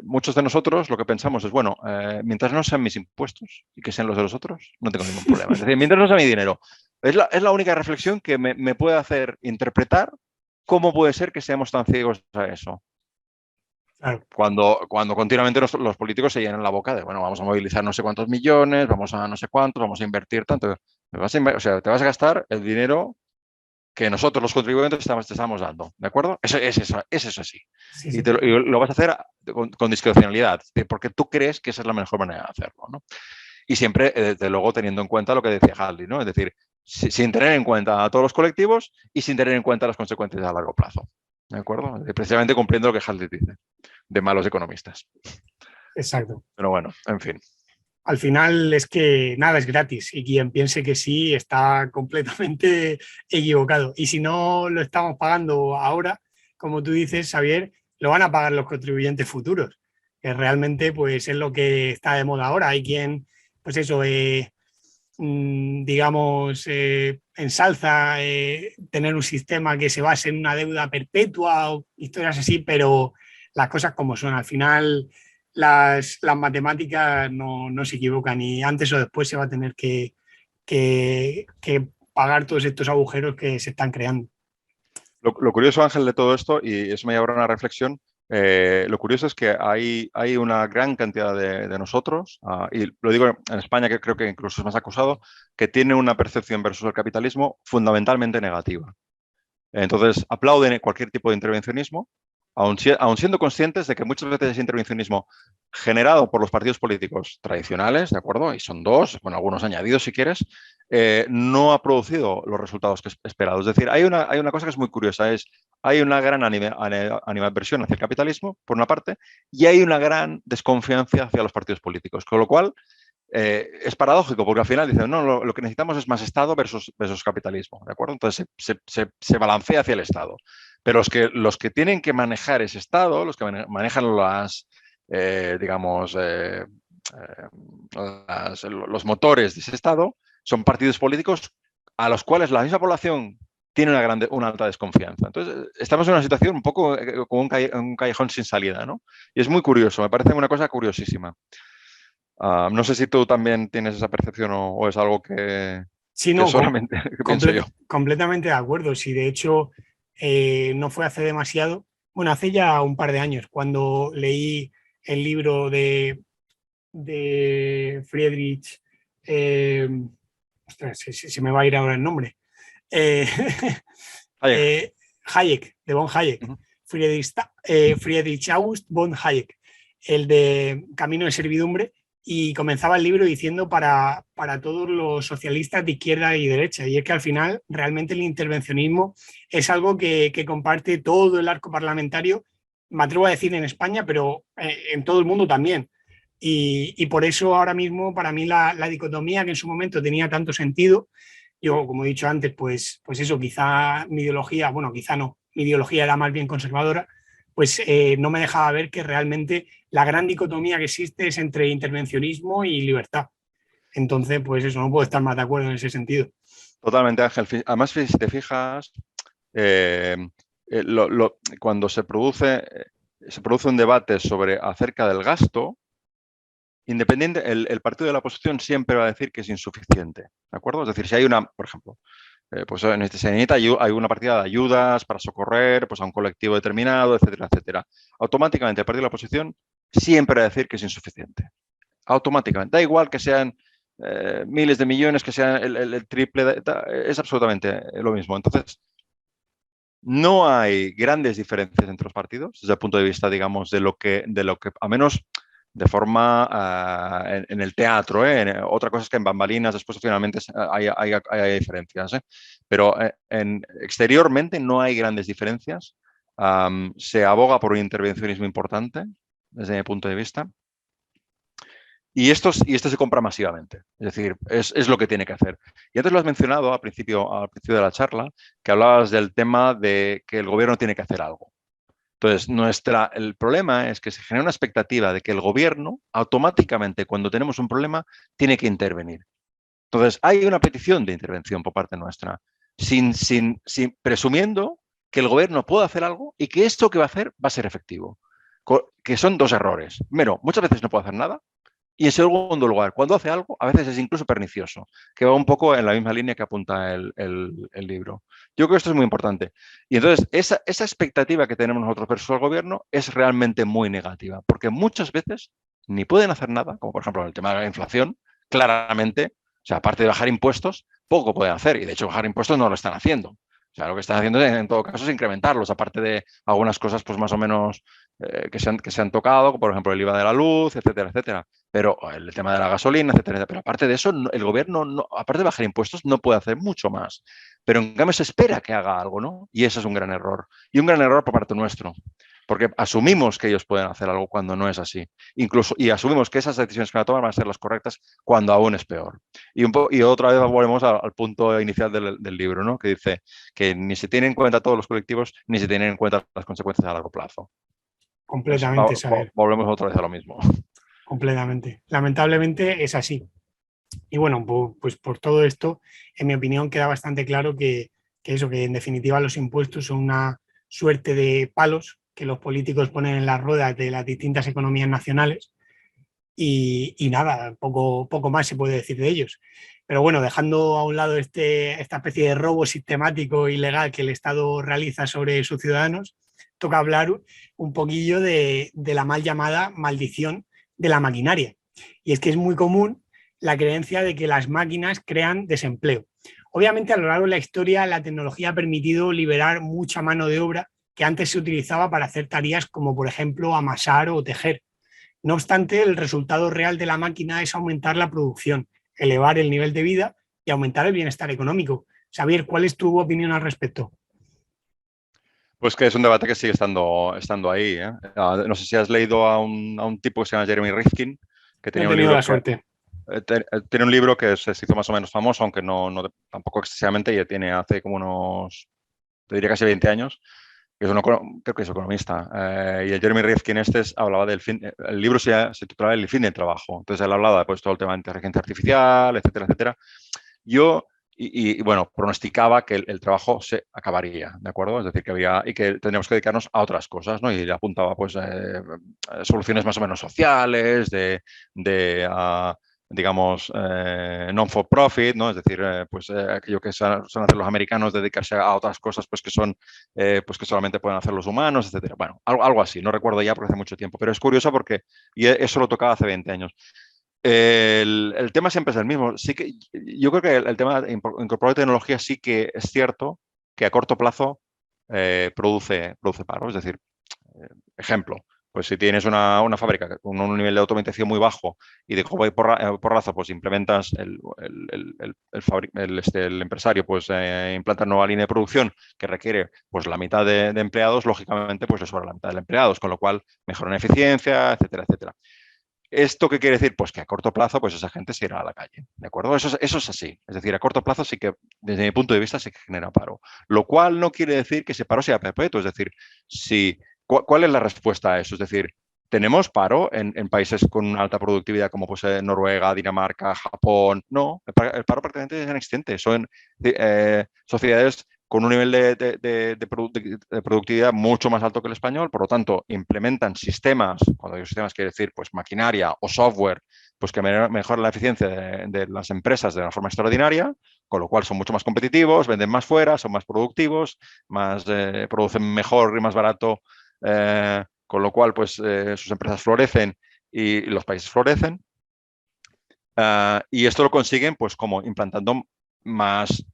S4: muchos de nosotros lo que pensamos es, bueno, mientras no sean mis impuestos y que sean los de los otros, no tengo ningún problema. Es decir, mientras no sea mi dinero. Es la única reflexión que me puede hacer interpretar cómo puede ser que seamos tan ciegos a eso.
S1: Claro.
S4: Cuando continuamente los políticos se llenan la boca de, bueno, vamos a movilizar no sé cuántos millones, vamos a no sé cuántos, vamos a invertir tanto. Te vas a gastar el dinero que nosotros los contribuyentes te estamos dando, ¿de acuerdo? Eso es así.
S1: Sí,
S4: Y,
S1: sí.
S4: y lo vas a hacer con discrecionalidad, porque tú crees que esa es la mejor manera de hacerlo, ¿no? Y siempre, desde luego, teniendo en cuenta lo que decía Hadley, ¿no? Es decir, sin tener en cuenta a todos los colectivos y sin tener en cuenta las consecuencias a largo plazo, ¿de acuerdo? Precisamente cumpliendo lo que Hadley dice, de malos economistas.
S1: Exacto.
S4: Pero bueno, en fin.
S1: Al final es que nada es gratis, y quien piense que sí está completamente equivocado. Y si no lo estamos pagando ahora, como tú dices, Xavier, lo van a pagar los contribuyentes futuros, que realmente pues es lo que está de moda ahora. Hay quien, pues eso, digamos, ensalza tener un sistema que se base en una deuda perpetua o historias así, pero las cosas como son. Al final las matemáticas no se equivocan, y antes o después se va a tener que pagar todos estos agujeros que se están creando.
S4: Lo curioso, Ángel, de todo esto, y eso me lleva a una reflexión, lo curioso es que hay una gran cantidad de nosotros, y lo digo en España, que creo que incluso es más acusado, que tiene una percepción versus el capitalismo fundamentalmente negativa. Entonces, aplauden cualquier tipo de intervencionismo, aun siendo conscientes de que muchas veces ese intervencionismo generado por los partidos políticos tradicionales, ¿de acuerdo? Y son dos, con algunos añadidos si quieres, no ha producido los resultados esperados. Es decir, hay una cosa que es muy curiosa, hay una gran animadversión hacia el capitalismo, por una parte, y hay una gran desconfianza hacia los partidos políticos, con lo cual es paradójico, porque al final dicen, no, lo que necesitamos es más Estado versus capitalismo, ¿de acuerdo? Entonces se balancea hacia el Estado. Pero los que tienen que manejar ese Estado, los que manejan los motores de ese Estado, son partidos políticos a los cuales la misma población tiene una alta desconfianza. Entonces, estamos en una situación un poco como un callejón sin salida, ¿no? Y es muy curioso, me parece una cosa curiosísima. No sé si tú también tienes esa percepción o es algo que,
S1: Sí, no,
S4: solamente pienso yo.
S1: completamente de acuerdo. Sí, de hecho, no fue hace demasiado, bueno, hace ya un par de años, cuando leí el libro de Friedrich, ostras, se me va a ir ahora el nombre,
S4: Hayek.
S1: Hayek, de von Hayek,
S4: Uh-huh.
S1: Friedrich August von Hayek, el de Camino de Servidumbre, y comenzaba el libro diciendo para todos los socialistas de izquierda y derecha, y es que al final realmente el intervencionismo es algo que comparte todo el arco parlamentario, me atrevo a decir en España, pero en todo el mundo también. Y por eso ahora mismo para mí la dicotomía que en su momento tenía tanto sentido, yo como he dicho antes, pues eso, quizá mi ideología, bueno, quizá no, mi ideología era más bien conservadora, pues no me dejaba ver que realmente la gran dicotomía que existe es entre intervencionismo y libertad. Entonces, pues eso, no puedo estar más de acuerdo en ese sentido.
S4: Totalmente, Ángel. Además, si te fijas, eh, cuando se produce un debate acerca del gasto, independiente, el partido de la oposición siempre va a decir que es insuficiente, ¿de acuerdo? Es decir, si hay por ejemplo, pues se necesita hay una partida de ayudas para socorrer pues, a un colectivo determinado, etcétera, etcétera. Automáticamente el partido de la oposición siempre va a decir que es insuficiente. Automáticamente. Da igual que sean miles de millones, que sean el triple, es absolutamente lo mismo. Entonces, no hay grandes diferencias entre los partidos desde el punto de vista, digamos, de lo que a menos de forma en el teatro. Otra cosa es que en bambalinas después finalmente hay diferencias. Pero exteriormente no hay grandes diferencias. Se aboga por un intervencionismo importante desde mi punto de vista. Y esto se compra masivamente, es decir, es lo que tiene que hacer. Y antes lo has mencionado al principio de la charla, que hablabas del tema de que el gobierno tiene que hacer algo. Entonces, el problema es que se genera una expectativa de que el gobierno automáticamente, cuando tenemos un problema, tiene que intervenir. Entonces, hay una petición de intervención por parte nuestra, presumiendo que el gobierno puede hacer algo y que esto que va a hacer va a ser efectivo. Que son dos errores. Primero, muchas veces no puede hacer nada. Y en segundo lugar, cuando hace algo, a veces es incluso pernicioso, que va un poco en la misma línea que apunta el libro. Yo creo que esto es muy importante. Y entonces, esa expectativa que tenemos nosotros versus el gobierno es realmente muy negativa, porque muchas veces ni pueden hacer nada, como por ejemplo en el tema de la inflación, claramente, o sea, aparte de bajar impuestos, poco pueden hacer. Y de hecho, bajar impuestos no lo están haciendo. O sea, lo que están haciendo en todo caso es incrementarlos, aparte de algunas cosas pues más o menos que se han tocado, como por ejemplo el IVA de la luz, etcétera, etcétera. Pero el tema de la gasolina, etcétera. Pero aparte de eso, el gobierno, aparte de bajar impuestos, no puede hacer mucho más. Pero en cambio se espera que haga algo, ¿no? Y eso es un gran error. Y un gran error por parte nuestro. Porque asumimos que ellos pueden hacer algo cuando no es así. Y asumimos que esas decisiones que van a tomar van a ser las correctas cuando aún es peor. Y otra vez volvemos al punto inicial del libro, ¿no? Que dice que ni se tienen en cuenta todos los colectivos, ni se tienen en cuenta las consecuencias a largo plazo.
S1: Completamente, saber.
S4: Volvemos otra vez a lo mismo.
S1: Completamente. Lamentablemente es así. Y bueno, pues por todo esto, en mi opinión, queda bastante claro que en definitiva los impuestos son una suerte de palos que los políticos ponen en las ruedas de las distintas economías nacionales y nada, poco más se puede decir de ellos. Pero bueno, dejando a un lado esta especie de robo sistemático e ilegal que el Estado realiza sobre sus ciudadanos, toca hablar un poquillo de la mal llamada maldición de la maquinaria. Y es que es muy común la creencia de que las máquinas crean desempleo. Obviamente, a lo largo de la historia, la tecnología ha permitido liberar mucha mano de obra que antes se utilizaba para hacer tareas como, por ejemplo, amasar o tejer. No obstante, el resultado real de la máquina es aumentar la producción, elevar el nivel de vida y aumentar el bienestar económico. Xavier, ¿cuál es tu opinión al respecto?
S4: Pues que es un debate que sigue estando ahí. No sé si has leído a un tipo que se llama Jeremy Rifkin, que
S1: No he
S4: tenía un
S1: tenido
S4: libro
S1: la suerte.
S4: tiene un libro que se hizo más o menos famoso, aunque no tampoco excesivamente, y tiene hace como unos, te diría casi 20 años, que es creo que es economista. Y el Jeremy Rifkin hablaba del fin, el libro se titulaba El fin del trabajo. Entonces él hablaba de pues, todo el tema de inteligencia artificial, etcétera, etcétera. Yo, bueno, pronosticaba que el trabajo se acabaría, ¿de acuerdo? Es decir, que tendríamos que dedicarnos a otras cosas, ¿no? Y le apuntaba pues soluciones más o menos sociales, digamos, non-for-profit, ¿no? Es decir, pues aquello que son hacer los americanos, dedicarse a otras cosas pues que son, pues que solamente pueden hacer los humanos, etcétera. Bueno, algo así, no recuerdo ya porque hace mucho tiempo, pero es curioso porque eso lo tocaba hace 20 años. El tema siempre es el mismo. Sí que, yo creo que el tema de incorporar tecnología sí que es cierto que a corto plazo produce paro. Es decir, ejemplo, Pues si tienes una fábrica con un nivel de automatización muy bajo y de copo y porrazo, pues implementas el empresario, pues implanta nueva línea de producción que requiere pues la mitad de empleados, lógicamente pues le sobra la mitad de empleados, con lo cual mejoran eficiencia, etcétera, etcétera. ¿Esto qué quiere decir? Pues que a corto plazo pues esa gente se irá a la calle, ¿de acuerdo? Eso es así. Es decir, a corto plazo sí que, desde mi punto de vista, sí que genera paro. Lo cual no quiere decir que ese paro sea perpetuo. Es decir, ¿cuál es la respuesta a eso? Es decir, ¿tenemos paro en países con una alta productividad como pues, Noruega, Dinamarca, Japón? No, el paro prácticamente es inexistente. Son sociedades con un nivel de productividad mucho más alto que el español, por lo tanto, implementan sistemas, cuando digo sistemas quiere decir pues maquinaria o software, pues que mejoran la eficiencia de las empresas de una forma extraordinaria, con lo cual son mucho más competitivos, venden más fuera, son más productivos, producen mejor y más barato, con lo cual pues sus empresas florecen y los países florecen. Y esto lo consiguen pues como implantando más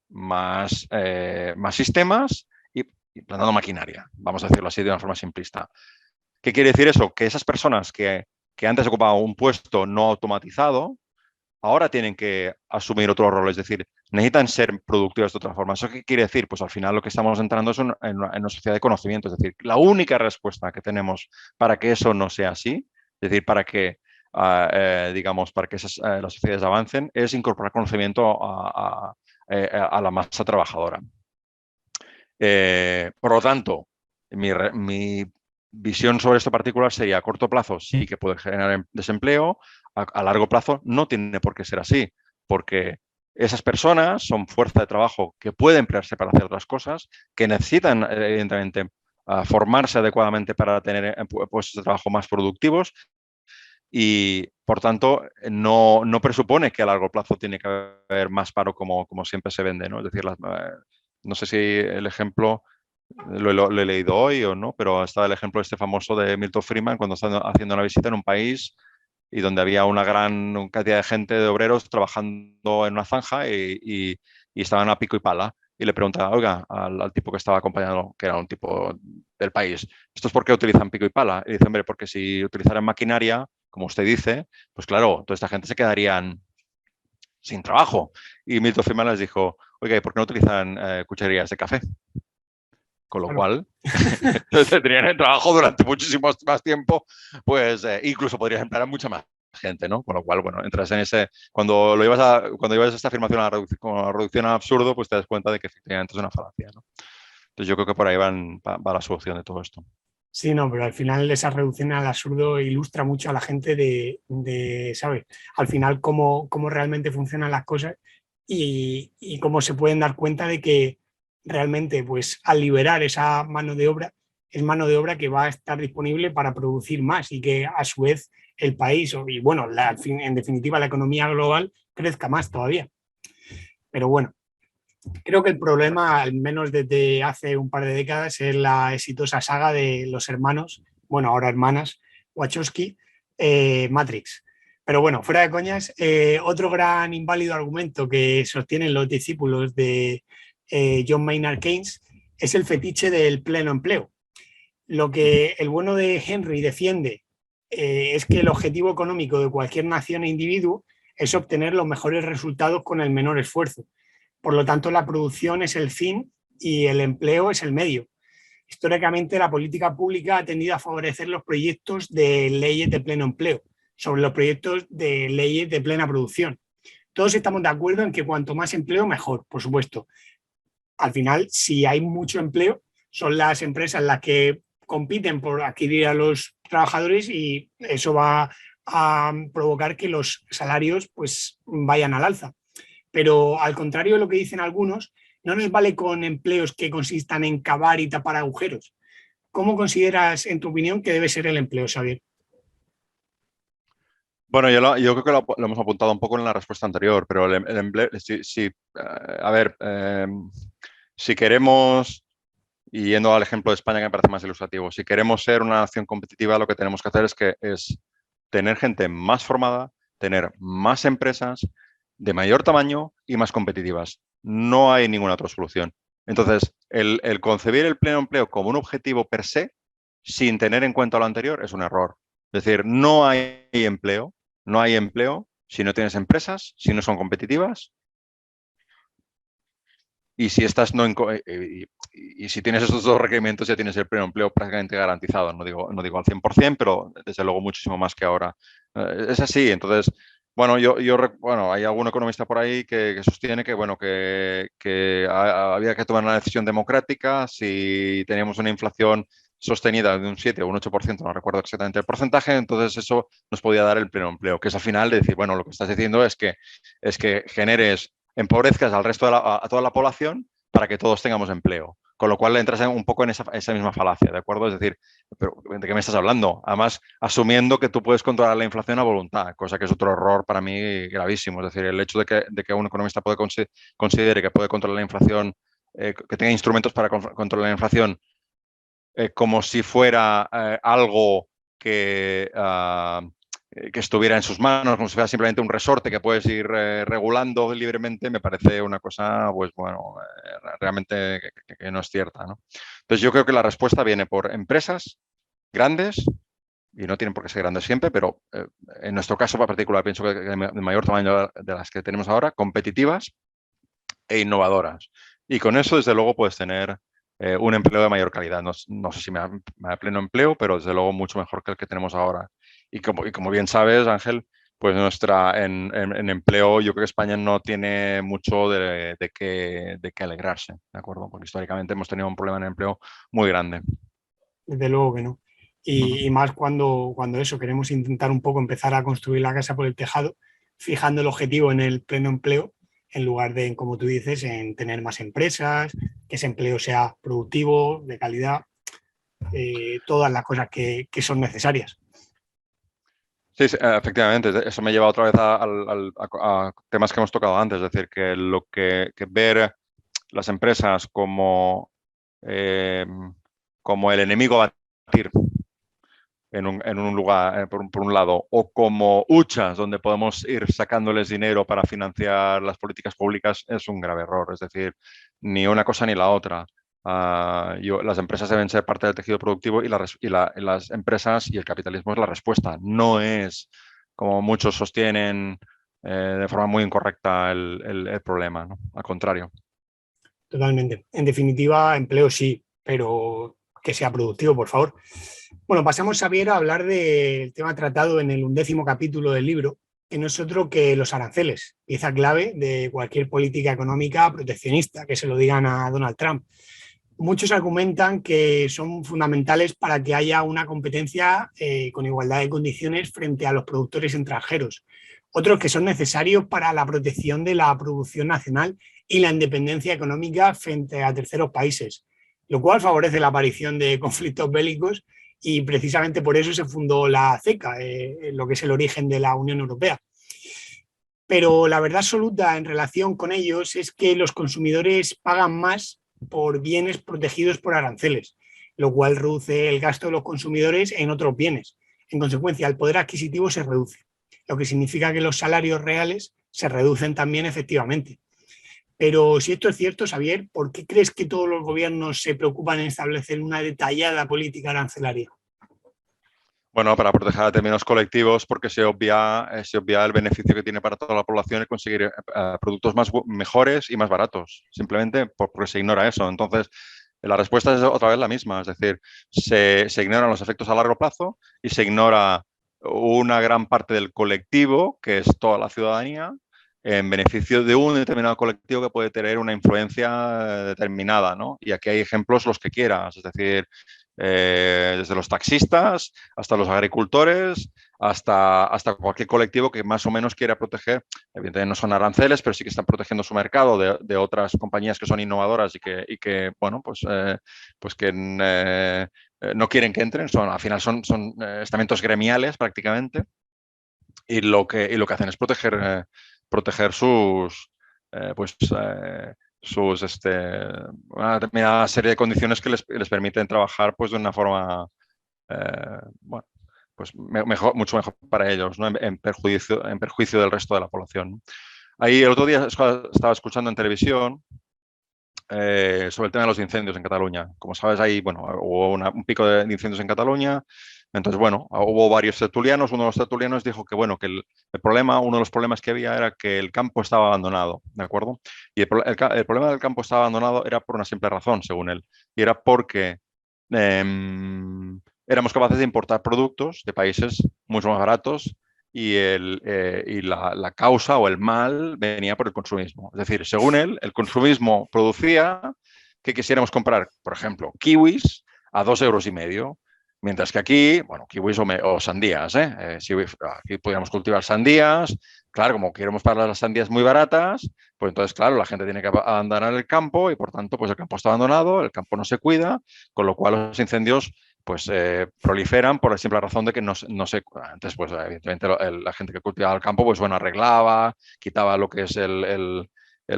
S4: sistemas y implantando maquinaria, vamos a decirlo así de una forma simplista. ¿Qué quiere decir eso? Que esas personas que antes ocupaban un puesto no automatizado, ahora tienen que asumir otro rol, es decir, necesitan ser productivos de otra forma. ¿Eso qué quiere decir? Pues al final lo que estamos entrando es en una sociedad de conocimiento, es decir, la única respuesta que tenemos para que eso no sea así, es decir, para que digamos, para que las sociedades avancen, es incorporar conocimiento a la masa trabajadora. Por lo tanto, mi visión sobre esto particular sería a corto plazo sí que puede generar desempleo, a largo plazo no tiene por qué ser así, porque esas personas son fuerza de trabajo que puede emplearse para hacer otras cosas, que necesitan, evidentemente, formarse adecuadamente para tener puestos de trabajo más productivos y, por tanto, no presupone que a largo plazo tiene que haber más paro como siempre se vende, ¿no? Es decir, no sé si el ejemplo lo he leído hoy o no, pero estaba el ejemplo este famoso de Milton Friedman cuando estaba haciendo una visita en un país y donde había una gran cantidad de gente, de obreros, trabajando en una zanja y estaban a pico y pala. Y le preguntaba, oiga, al tipo que estaba acompañando, que era un tipo del país, ¿esto es por qué utilizan pico y pala? Y dice, hombre, porque si utilizaran maquinaria, como usted dice, pues claro, toda esta gente se quedarían sin trabajo. Y Milton Friedman les dijo, oiga, ¿y por qué no utilizan cucharillas de café? Con lo cual, tendrían el trabajo durante muchísimo más tiempo, pues incluso podrías emplear a mucha más gente, ¿no? Con lo cual, bueno, entras en ese... Cuando llevas esta afirmación a la reducción al absurdo, pues te das cuenta de que efectivamente es una falacia, ¿no? Entonces yo creo que por ahí va la solución de todo esto.
S1: Sí, no, pero al final esa reducción al absurdo ilustra mucho a la gente ¿sabes? Al final cómo realmente funcionan las cosas y cómo se pueden dar cuenta de que realmente, pues al liberar esa mano de obra, es mano de obra que va a estar disponible para producir más y que a su vez el país, y bueno, en definitiva la economía global crezca más todavía. Pero bueno, creo que el problema, al menos desde hace un par de décadas, es la exitosa saga de los hermanos, bueno, ahora hermanas, Wachowski, Matrix. Pero bueno, fuera de coñas, otro gran inválido argumento que sostienen los discípulos de John Maynard Keynes es el fetiche del pleno empleo. Lo que el bueno de Henry defiende es que el objetivo económico de cualquier nación e individuo es obtener los mejores resultados con el menor esfuerzo. Por lo tanto, la producción es el fin y el empleo es el medio. Históricamente, la política pública ha tendido a favorecer los proyectos de leyes de pleno empleo sobre los proyectos de leyes de plena producción. Todos estamos de acuerdo en que cuanto más empleo, mejor, por supuesto. Al final, si hay mucho empleo, son las empresas las que compiten por adquirir a los trabajadores y eso va a provocar que los salarios pues, vayan al alza. Pero al contrario de lo que dicen algunos, no nos vale con empleos que consistan en cavar y tapar agujeros. ¿Cómo consideras, en tu opinión, que debe ser el empleo, Xavier?
S4: Bueno, yo creo que lo hemos apuntado un poco en la respuesta anterior, pero el empleo, sí, a ver, si queremos, y yendo al ejemplo de España que me parece más ilustrativo, si queremos ser una nación competitiva, lo que tenemos que hacer es tener gente más formada, tener más empresas de mayor tamaño y más competitivas. No hay ninguna otra solución. Entonces, el concebir el pleno empleo como un objetivo per se sin tener en cuenta lo anterior es un error. Es decir, no hay empleo si no tienes empresas, si no son competitivas. Y si estas y si tienes estos dos requerimientos, ya tienes el pleno empleo prácticamente garantizado. No digo al 100%, pero desde luego muchísimo más que ahora. Es así. Entonces, bueno, bueno, hay algún economista por ahí que sostiene que, bueno, que había que tomar una decisión democrática si teníamos una inflación sostenida de un 7 o un 8%, no recuerdo exactamente el porcentaje, entonces eso nos podía dar el pleno empleo, que es al final de decir, bueno, lo que estás diciendo es que empobrezcas al resto a toda la población para que todos tengamos empleo. Con lo cual entras un poco en esa misma falacia, ¿de acuerdo? Es decir, ¿pero ¿de qué me estás hablando? Además, asumiendo que tú puedes controlar la inflación a voluntad, cosa que es otro error para mí gravísimo. Es decir, el hecho de que un economista considere que puede controlar la inflación, que tenga instrumentos para controlar la inflación, como si fuera algo que estuviera en sus manos, como si fuera simplemente un resorte que puedes ir regulando libremente, me parece una cosa, pues bueno, realmente que no es cierta, ¿no? Entonces yo creo que la respuesta viene por empresas grandes, y no tienen por qué ser grandes siempre, pero en nuestro caso en particular pienso que de mayor tamaño de las que tenemos ahora, competitivas e innovadoras. Y con eso, desde luego, puedes tener un empleo de mayor calidad. No sé si me da pleno empleo, pero desde luego mucho mejor que el que tenemos ahora. Y como bien sabes, Ángel, pues en empleo, yo creo que España no tiene mucho de qué alegrarse, ¿de acuerdo? Porque históricamente hemos tenido un problema en empleo muy grande.
S1: Desde luego que no. Y más cuando eso, queremos intentar un poco empezar a construir la casa por el tejado, fijando el objetivo en el pleno empleo, en lugar de, como tú dices, en tener más empresas, que ese empleo sea productivo, de calidad, todas las cosas que son necesarias.
S4: Sí, efectivamente. Eso me lleva otra vez a temas que hemos tocado antes. Es decir, que ver las empresas como el enemigo a batir en un lugar, por un lado, o como huchas donde podemos ir sacándoles dinero para financiar las políticas públicas, es un grave error. Es decir, ni una cosa ni la otra. Las empresas deben ser parte del tejido productivo y las empresas y el capitalismo es la respuesta. No es, como muchos sostienen de forma muy incorrecta, el problema, ¿no? Al contrario.
S1: Totalmente. En definitiva, empleo sí, pero que sea productivo, por favor. Bueno, pasamos, Xavier, a hablar del tema tratado en el 11º capítulo del libro, que no es otro que los aranceles, pieza clave de cualquier política económica proteccionista, que se lo digan a Donald Trump. Muchos argumentan que son fundamentales para que haya una competencia con igualdad de condiciones frente a los productores extranjeros. Otros que son necesarios para la protección de la producción nacional y la independencia económica frente a terceros países, lo cual favorece la aparición de conflictos bélicos y precisamente por eso se fundó la CECA, lo que es el origen de la Unión Europea. Pero la verdad absoluta en relación con ellos es que los consumidores pagan más por bienes protegidos por aranceles, lo cual reduce el gasto de los consumidores en otros bienes. En consecuencia, el poder adquisitivo se reduce, lo que significa que los salarios reales se reducen también efectivamente. Pero si esto es cierto, Xavier, ¿por qué crees que todos los gobiernos se preocupan en establecer una detallada política arancelaria?
S4: Bueno, para proteger a determinados colectivos, porque se obvia el beneficio que tiene para toda la población el conseguir productos mejores y más baratos, simplemente porque se ignora eso. Entonces, la respuesta es otra vez la misma, es decir, se ignoran los efectos a largo plazo y se ignora una gran parte del colectivo, que es toda la ciudadanía, en beneficio de un determinado colectivo que puede tener una influencia determinada, ¿no? Y aquí hay ejemplos los que quieras, es decir, desde los taxistas hasta los agricultores, hasta cualquier colectivo que más o menos quiera proteger. Evidentemente no son aranceles, pero sí que están protegiendo su mercado de otras compañías que son innovadoras y que bueno, pues que no quieren que entren. Al final son estamentos gremiales prácticamente y lo que hacen es proteger una determinada serie de condiciones que les permiten trabajar pues de una forma bueno, pues mucho mejor para ellos, ¿no? en perjuicio del resto de la población. Ahí el otro día estaba escuchando en televisión sobre el tema de los incendios en Cataluña. Como sabes, ahí, bueno, hubo un pico de incendios en Cataluña. Entonces, bueno, hubo varios tertulianos. Uno de los tertulianos dijo que, bueno, que el problema, uno de los problemas que había era que el campo estaba abandonado, ¿de acuerdo? Y el problema del campo estaba abandonado era por una simple razón, según él, y era porque éramos capaces de importar productos de países mucho más baratos y la causa o el mal venía por el consumismo. Es decir, según él, el consumismo producía que quisiéramos comprar, por ejemplo, kiwis a 2,5 €, mientras que aquí, bueno, kiwis o sandías, si aquí podríamos cultivar sandías, claro, como queremos para las sandías muy baratas, pues entonces, claro, la gente tiene que abandonar el campo y por tanto, pues el campo está abandonado, el campo no se cuida, con lo cual los incendios pues proliferan por la simple razón de que no se... Antes, pues evidentemente la gente que cultivaba el campo, pues bueno, arreglaba, quitaba lo que es el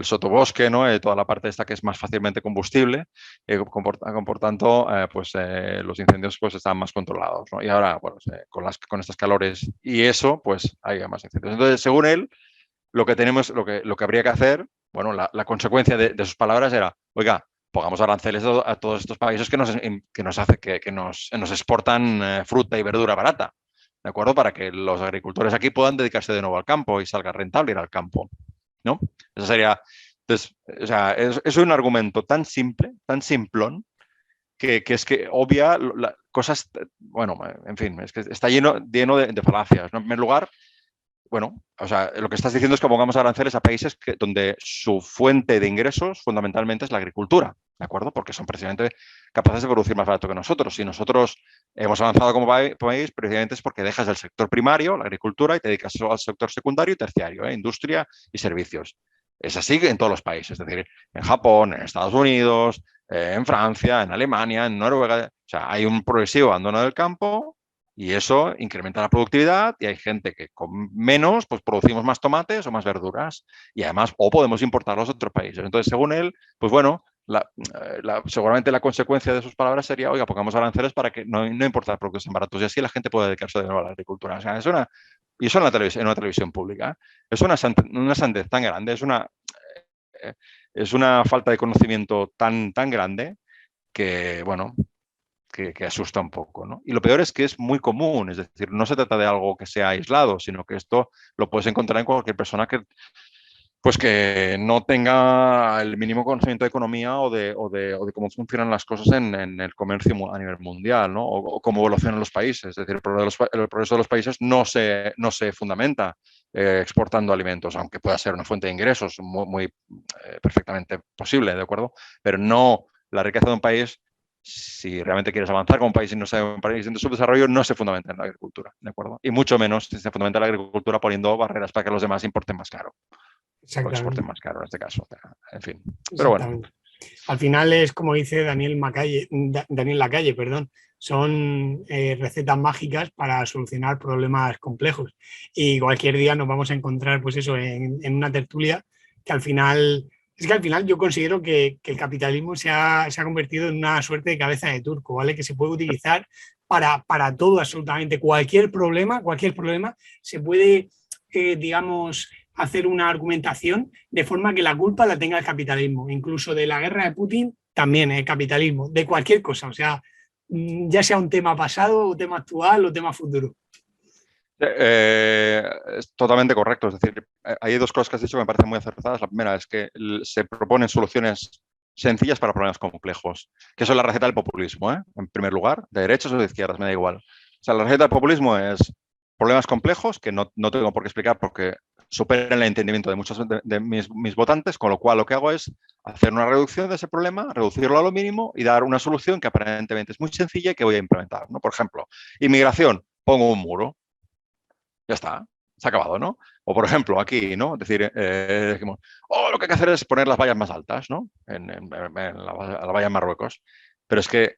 S4: sotobosque, ¿no? Toda la parte esta que es más fácilmente combustible, por tanto, los incendios pues están más controlados, ¿no? Y ahora, bueno, con estos calores y eso, pues hay más incendios. Entonces, según él, lo que habría que hacer, bueno, la consecuencia de sus palabras era, oiga, pongamos aranceles a todos estos países que nos exportan fruta y verdura barata, ¿de acuerdo? Para que los agricultores aquí puedan dedicarse de nuevo al campo y salga rentable ir al campo, ¿no? Eso sería, entonces, o sea, es un argumento tan simple, tan simplón, que es que obvia cosas, bueno, en fin, es que está lleno de falacias, ¿no? En primer lugar, bueno, o sea, lo que estás diciendo es que pongamos aranceles a países donde su fuente de ingresos fundamentalmente es la agricultura, ¿de acuerdo? Porque son precisamente capaces de producir más barato que nosotros. Si nosotros hemos avanzado como país, precisamente es porque dejas el sector primario, la agricultura, y te dedicas al sector secundario y terciario, industria y servicios. Es así en todos los países, es decir, en Japón, en Estados Unidos, en Francia, en Alemania, en Noruega. O sea, hay un progresivo abandono del campo y eso incrementa la productividad y hay gente que con menos pues producimos más tomates o más verduras y además o podemos importarlos a otros países. Entonces, según él, pues bueno, seguramente la consecuencia de sus palabras sería, oiga, pongamos aranceles para que no importar productos tan baratos y así la gente puede dedicarse de nuevo a la agricultura. O sea, y eso en una televisión pública, es una sandez tan grande, es una falta de conocimiento tan grande que, bueno, que asusta un poco, ¿no? Y lo peor es que es muy común, es decir, no se trata de algo que sea aislado, sino que esto lo puedes encontrar en cualquier persona pues que no tenga el mínimo conocimiento de economía o de cómo funcionan las cosas en el comercio a nivel mundial, ¿no? O cómo evolucionan los países. Es decir, el progreso de los países no se fundamenta exportando alimentos, aunque pueda ser una fuente de ingresos muy perfectamente posible, ¿de acuerdo? Pero no, la riqueza de un país, si realmente quieres avanzar como país y no ser un país en subdesarrollo, no se fundamenta en la agricultura, ¿de acuerdo? Y mucho menos se fundamenta en la agricultura poniendo barreras para que los demás importen más caro. Porque exporten más caro en este caso. En fin. Pero bueno.
S1: Al final es como dice Daniel Lacalle, perdón, son recetas mágicas para solucionar problemas complejos. Y cualquier día nos vamos a encontrar, pues eso, en una tertulia que al final yo considero que el capitalismo se ha convertido en una suerte de cabeza de turco, ¿vale? Que se puede utilizar para todo, absolutamente. Cualquier problema se puede, digamos, hacer una argumentación de forma que la culpa la tenga el capitalismo, incluso de la guerra de Putin también el capitalismo, de cualquier cosa, o sea, ya sea un tema pasado, o tema actual o tema futuro.
S4: Es totalmente correcto, es decir, hay dos cosas que has dicho que me parecen muy acertadas. La primera es que se proponen soluciones sencillas para problemas complejos, que eso es la receta del populismo, en primer lugar, de derechas o de izquierdas, me da igual. O sea, la receta del populismo es problemas complejos que no tengo por qué explicar porque superan el entendimiento de muchos de mis votantes, con lo cual lo que hago es hacer una reducción de ese problema, reducirlo a lo mínimo y dar una solución que aparentemente es muy sencilla y que voy a implementar, ¿no? Por ejemplo, inmigración, pongo un muro, ya está, se ha acabado, ¿no? O por ejemplo, aquí, ¿no? Es decir, decimos, lo que hay que hacer es poner las vallas más altas, ¿no? En la valla en Marruecos. Pero es que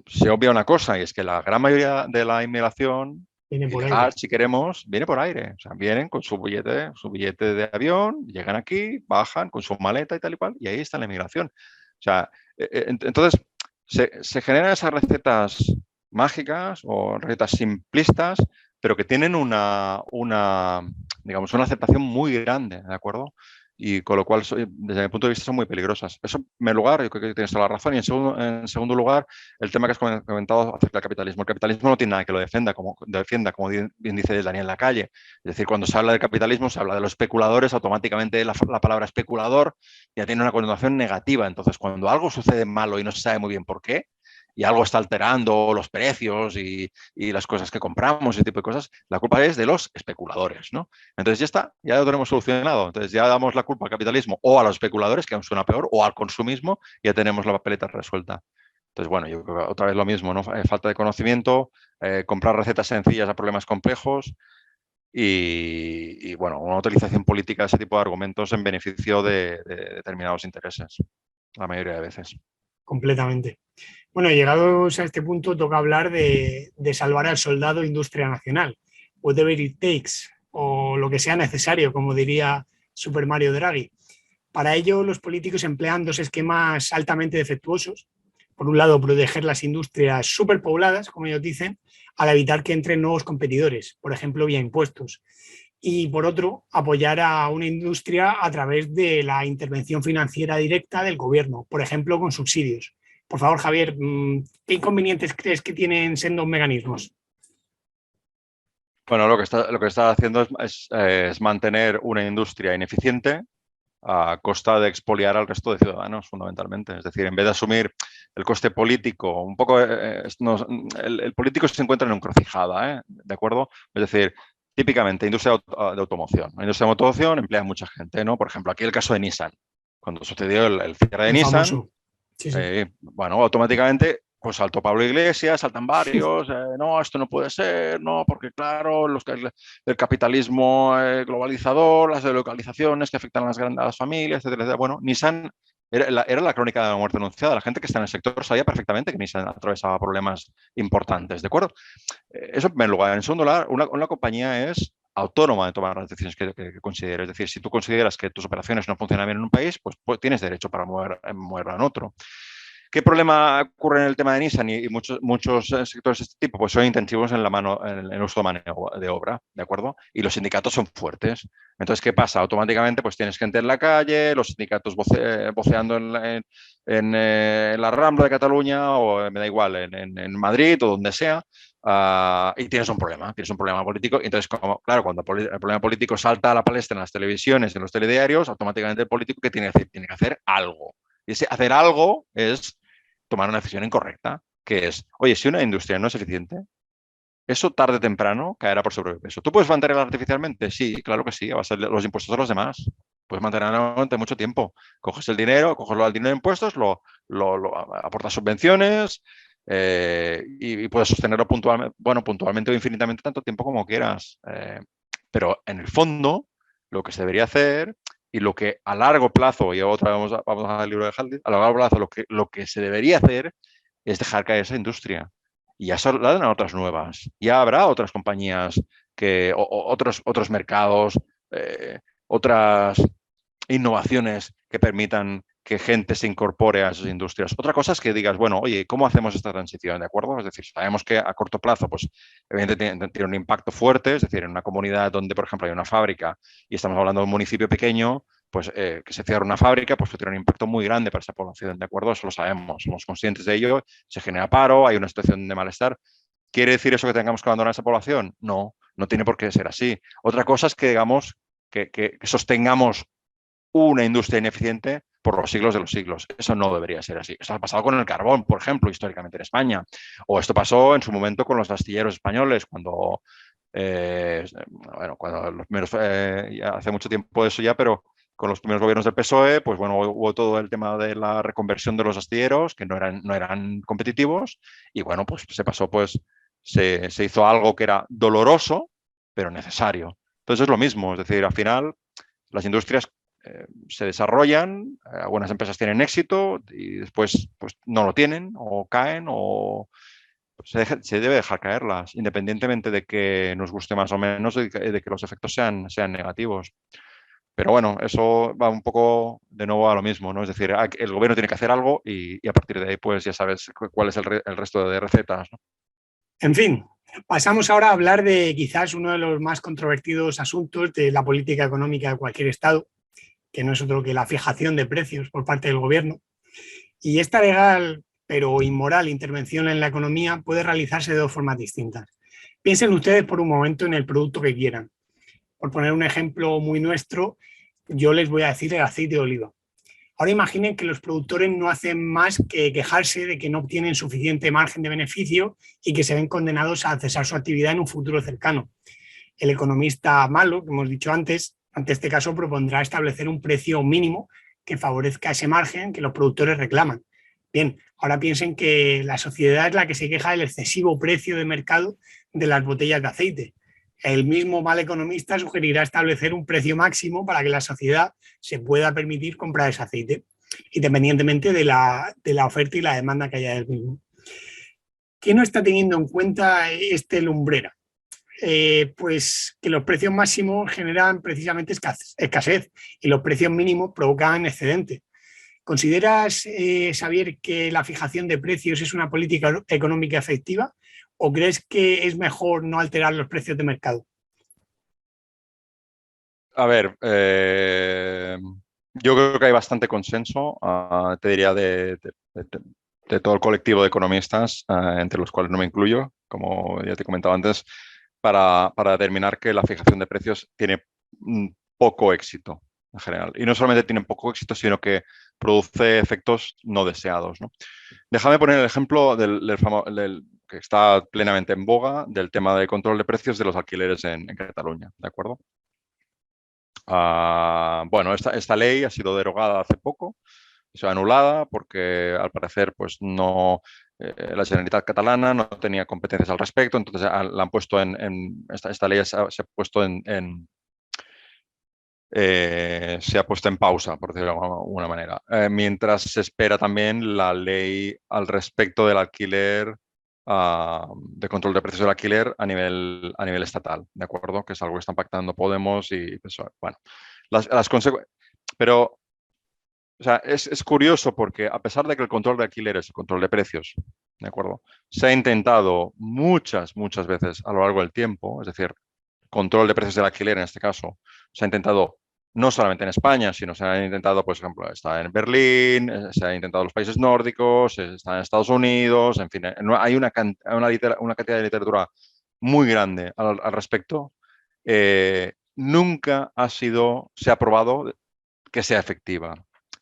S4: se obvia una cosa y es que la gran mayoría de la inmigración ilegal, si queremos, viene por aire. O sea, vienen con su billete de avión, llegan aquí, bajan con su maleta y tal y cual, y ahí está la inmigración. O sea, entonces se generan esas recetas mágicas o recetas simplistas, pero que tienen digamos, una aceptación muy grande, ¿de acuerdo? y con lo cual, desde mi punto de vista, son muy peligrosas. Eso, en primer lugar, yo creo que tienes toda la razón. Y en segundo lugar, el tema que has comentado acerca del capitalismo. El capitalismo no tiene nada que lo defienda, como bien dice Daniel Lacalle. Es decir, cuando se habla del capitalismo, se habla de los especuladores, automáticamente la palabra especulador ya tiene una connotación negativa. Entonces, cuando algo sucede malo y no se sabe muy bien por qué, y algo está alterando los precios y las cosas que compramos, ese tipo de cosas, la culpa es de los especuladores, ¿no? Entonces ya está, ya lo tenemos solucionado. Entonces ya damos la culpa al capitalismo o a los especuladores, que aún suena peor, o al consumismo, y ya tenemos la papeleta resuelta. Entonces, bueno, yo creo que otra vez lo mismo, ¿no? Falta de conocimiento, comprar recetas sencillas a problemas complejos bueno, una utilización política de ese tipo de argumentos en beneficio de determinados intereses, la mayoría de veces.
S1: Completamente. Bueno, llegados a este punto, toca hablar de salvar al soldado industria nacional, whatever it takes, o lo que sea necesario, como diría Super Mario Draghi. Para ello, los políticos emplean dos esquemas altamente defectuosos. Por un lado, proteger las industrias superpobladas, como ellos dicen, al evitar que entren nuevos competidores, por ejemplo, vía impuestos. Y por otro, apoyar a una industria a través de la intervención financiera directa del gobierno, por ejemplo, con subsidios. Por favor, Javier, ¿qué inconvenientes crees que tienen siendo mecanismos?
S4: Bueno, lo que está haciendo es mantener una industria ineficiente a costa de expoliar al resto de ciudadanos, fundamentalmente. Es decir, en vez de asumir el coste político, un poco, el político se encuentra en una encrucijada, ¿de acuerdo? Es decir, típicamente, industria de automoción. La industria de automoción emplea mucha gente, ¿no? Por ejemplo, aquí el caso de Nissan. Cuando sucedió el cierre de
S1: El
S4: Nissan,
S1: famoso. Sí, sí.
S4: bueno, automáticamente pues saltó Pablo Iglesias, saltan varios, no, esto no puede ser, no, porque claro, el capitalismo globalizador, las delocalizaciones que afectan a a las familias, etcétera, etcétera. Bueno, Nissan era la crónica de la muerte anunciada. La gente que está en el sector sabía perfectamente que Nissan atravesaba problemas importantes, ¿de acuerdo? Eso en primer lugar. En segundo lugar, una compañía es autónoma de tomar las decisiones que considere. Es decir, si tú consideras que tus operaciones no funcionan bien en un país, pues tienes derecho para moverla en otro. ¿Qué problema ocurre en el tema de Nissan y muchos sectores de este tipo? Pues son intensivos en el uso de mano de obra, ¿de acuerdo? Y los sindicatos son fuertes. Entonces, ¿qué pasa? Automáticamente pues tienes gente en la calle, los sindicatos voceando en la Rambla de Cataluña o me da igual, en Madrid o donde sea. Y tienes un problema político. Entonces, claro, cuando el problema político salta a la palestra en las televisiones, en los telediarios, automáticamente el político, ¿qué tiene que hacer? Tiene que hacer algo. Y ese hacer algo es tomar una decisión incorrecta, que es, oye, si una industria no es eficiente, eso tarde o temprano caerá por sobrepeso. ¿Tú puedes mantenerla artificialmente? Sí, claro que sí, va a ser los impuestos de los demás. Puedes mantenerla durante mucho tiempo. Coges el dinero, coges el dinero de impuestos, lo aportas subvenciones y puedes sostenerlo puntualmente o infinitamente tanto tiempo como quieras. Pero en el fondo, lo que se debería hacer y lo que a largo plazo, y otra vez vamos al libro de Haldane, a largo plazo lo que se debería hacer es dejar caer esa industria. Y ya se hablarán a otras nuevas. Ya habrá otras compañías, otros mercados, otras innovaciones que permitan que gente se incorpore a esas industrias. Otra cosa es que digas, bueno, oye, ¿cómo hacemos esta transición? ¿De acuerdo? Es decir, sabemos que a corto plazo, pues, evidentemente tiene un impacto fuerte, es decir, en una comunidad donde, por ejemplo, hay una fábrica y estamos hablando de un municipio pequeño, pues que se cierra una fábrica, pues tiene un impacto muy grande para esa población, ¿de acuerdo? Eso lo sabemos, somos conscientes de ello, se genera paro, hay una situación de malestar. ¿Quiere decir eso que tengamos que abandonar esa población? No, no tiene por qué ser así. Otra cosa es que, digamos, que sostengamos una industria ineficiente por los siglos de los siglos. Eso no debería ser así. Esto ha pasado con el carbón, por ejemplo, históricamente en España. O esto pasó en su momento con los astilleros españoles, cuando, cuando los primeros, ya hace mucho tiempo de eso ya, pero con los primeros gobiernos del PSOE, pues bueno, hubo todo el tema de la reconversión de los astilleros, que no eran competitivos, y bueno, pues se pasó, pues se hizo algo que era doloroso, pero necesario. Entonces es lo mismo, es decir, al final las industrias se desarrollan, algunas empresas tienen éxito y después pues, no lo tienen o caen o se debe dejar caerlas, independientemente de que nos guste más o menos de que los efectos sean negativos. Pero bueno, eso va un poco de nuevo a lo mismo, ¿no? Es decir, el gobierno tiene que hacer algo y a partir de ahí pues ya sabes cuál es el resto de recetas, ¿no?
S1: En fin, pasamos ahora a hablar de quizás uno de los más controvertidos asuntos de la política económica de cualquier Estado, que no es otro que la fijación de precios por parte del gobierno. Y esta legal pero inmoral intervención en la economía puede realizarse de dos formas distintas. Piensen ustedes por un momento en el producto que quieran. Por poner un ejemplo muy nuestro, yo les voy a decir el aceite de oliva. Ahora imaginen que los productores no hacen más que quejarse de que no obtienen suficiente margen de beneficio y que se ven condenados a cesar su actividad en un futuro cercano. El economista malo, que hemos dicho antes, ante este caso propondrá establecer un precio mínimo que favorezca ese margen que los productores reclaman. Bien, ahora piensen que la sociedad es la que se queja del excesivo precio de mercado de las botellas de aceite. El mismo mal economista sugerirá establecer un precio máximo para que la sociedad se pueda permitir comprar ese aceite, independientemente de la oferta y la demanda que haya del mismo. ¿Qué no está teniendo en cuenta este lumbrera? Pues que los precios máximos generan precisamente escasez y los precios mínimos provocan excedente. ¿Consideras, Xavier, que la fijación de precios es una política económica efectiva o crees que es mejor no alterar los precios de mercado?
S4: A ver, yo creo que hay bastante consenso, te diría, de todo el colectivo de economistas, entre los cuales no me incluyo, como ya te he comentado antes, para determinar que la fijación de precios tiene poco éxito en general. Y no solamente tiene poco éxito, sino que produce efectos no deseados, ¿no? Déjame poner el ejemplo del que está plenamente en boga, del tema de control de precios de los alquileres en Cataluña, ¿de acuerdo? Bueno, esta ley ha sido derogada hace poco, ha sido anulada porque al parecer pues no, la Generalitat catalana no tenía competencias al respecto, entonces la han puesto esta ley se ha puesto se ha puesto en pausa, por decirlo de alguna manera, mientras se espera también la ley al respecto del alquiler, de control de precios del alquiler a nivel estatal, ¿de acuerdo? Que es algo que están pactando Podemos y PSOE. Bueno, las consecuencias. Pero, o sea, es curioso porque a pesar de que el control de alquiler es el control de precios, ¿de acuerdo? Se ha intentado muchas veces a lo largo del tiempo, es decir, control de precios del alquiler en este caso, se ha intentado no solamente en España, sino se ha intentado, por ejemplo, está en Berlín, se ha intentado en los países nórdicos, está en Estados Unidos, en fin, hay una cantidad de literatura muy grande al respecto. Nunca se ha probado que sea efectiva.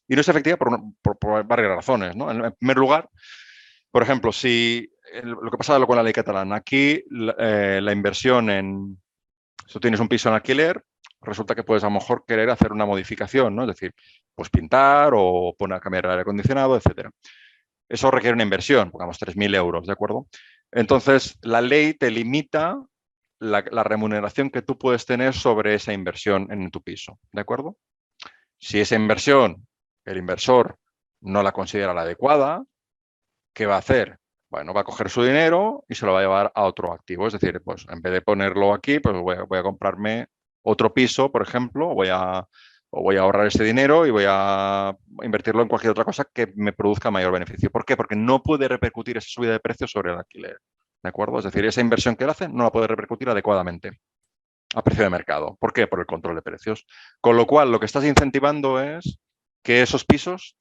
S4: Y no es efectiva por varias razones, ¿no? En primer lugar, por ejemplo, si lo que pasa con la ley catalana, aquí la inversión si tú tienes un piso en alquiler, resulta que puedes a lo mejor querer hacer una modificación, ¿no? Es decir, pues pintar o cambiar el aire acondicionado, etcétera. Eso requiere una inversión, pongamos 3.000 euros, ¿de acuerdo? Entonces, la ley te limita la remuneración que tú puedes tener sobre esa inversión en tu piso, ¿de acuerdo? Si esa inversión, el inversor no la considera la adecuada, ¿qué va a hacer? Bueno, va a coger su dinero y se lo va a llevar a otro activo. Es decir, pues en vez de ponerlo aquí, pues voy a comprarme otro piso, por ejemplo, o voy a ahorrar ese dinero y voy a invertirlo en cualquier otra cosa que me produzca mayor beneficio. ¿Por qué? Porque no puede repercutir esa subida de precios sobre el alquiler. ¿De acuerdo? Es decir, esa inversión que él hace no la puede repercutir adecuadamente a precio de mercado. ¿Por qué? Por el control de precios. Con lo cual, lo que estás incentivando es que esos pisos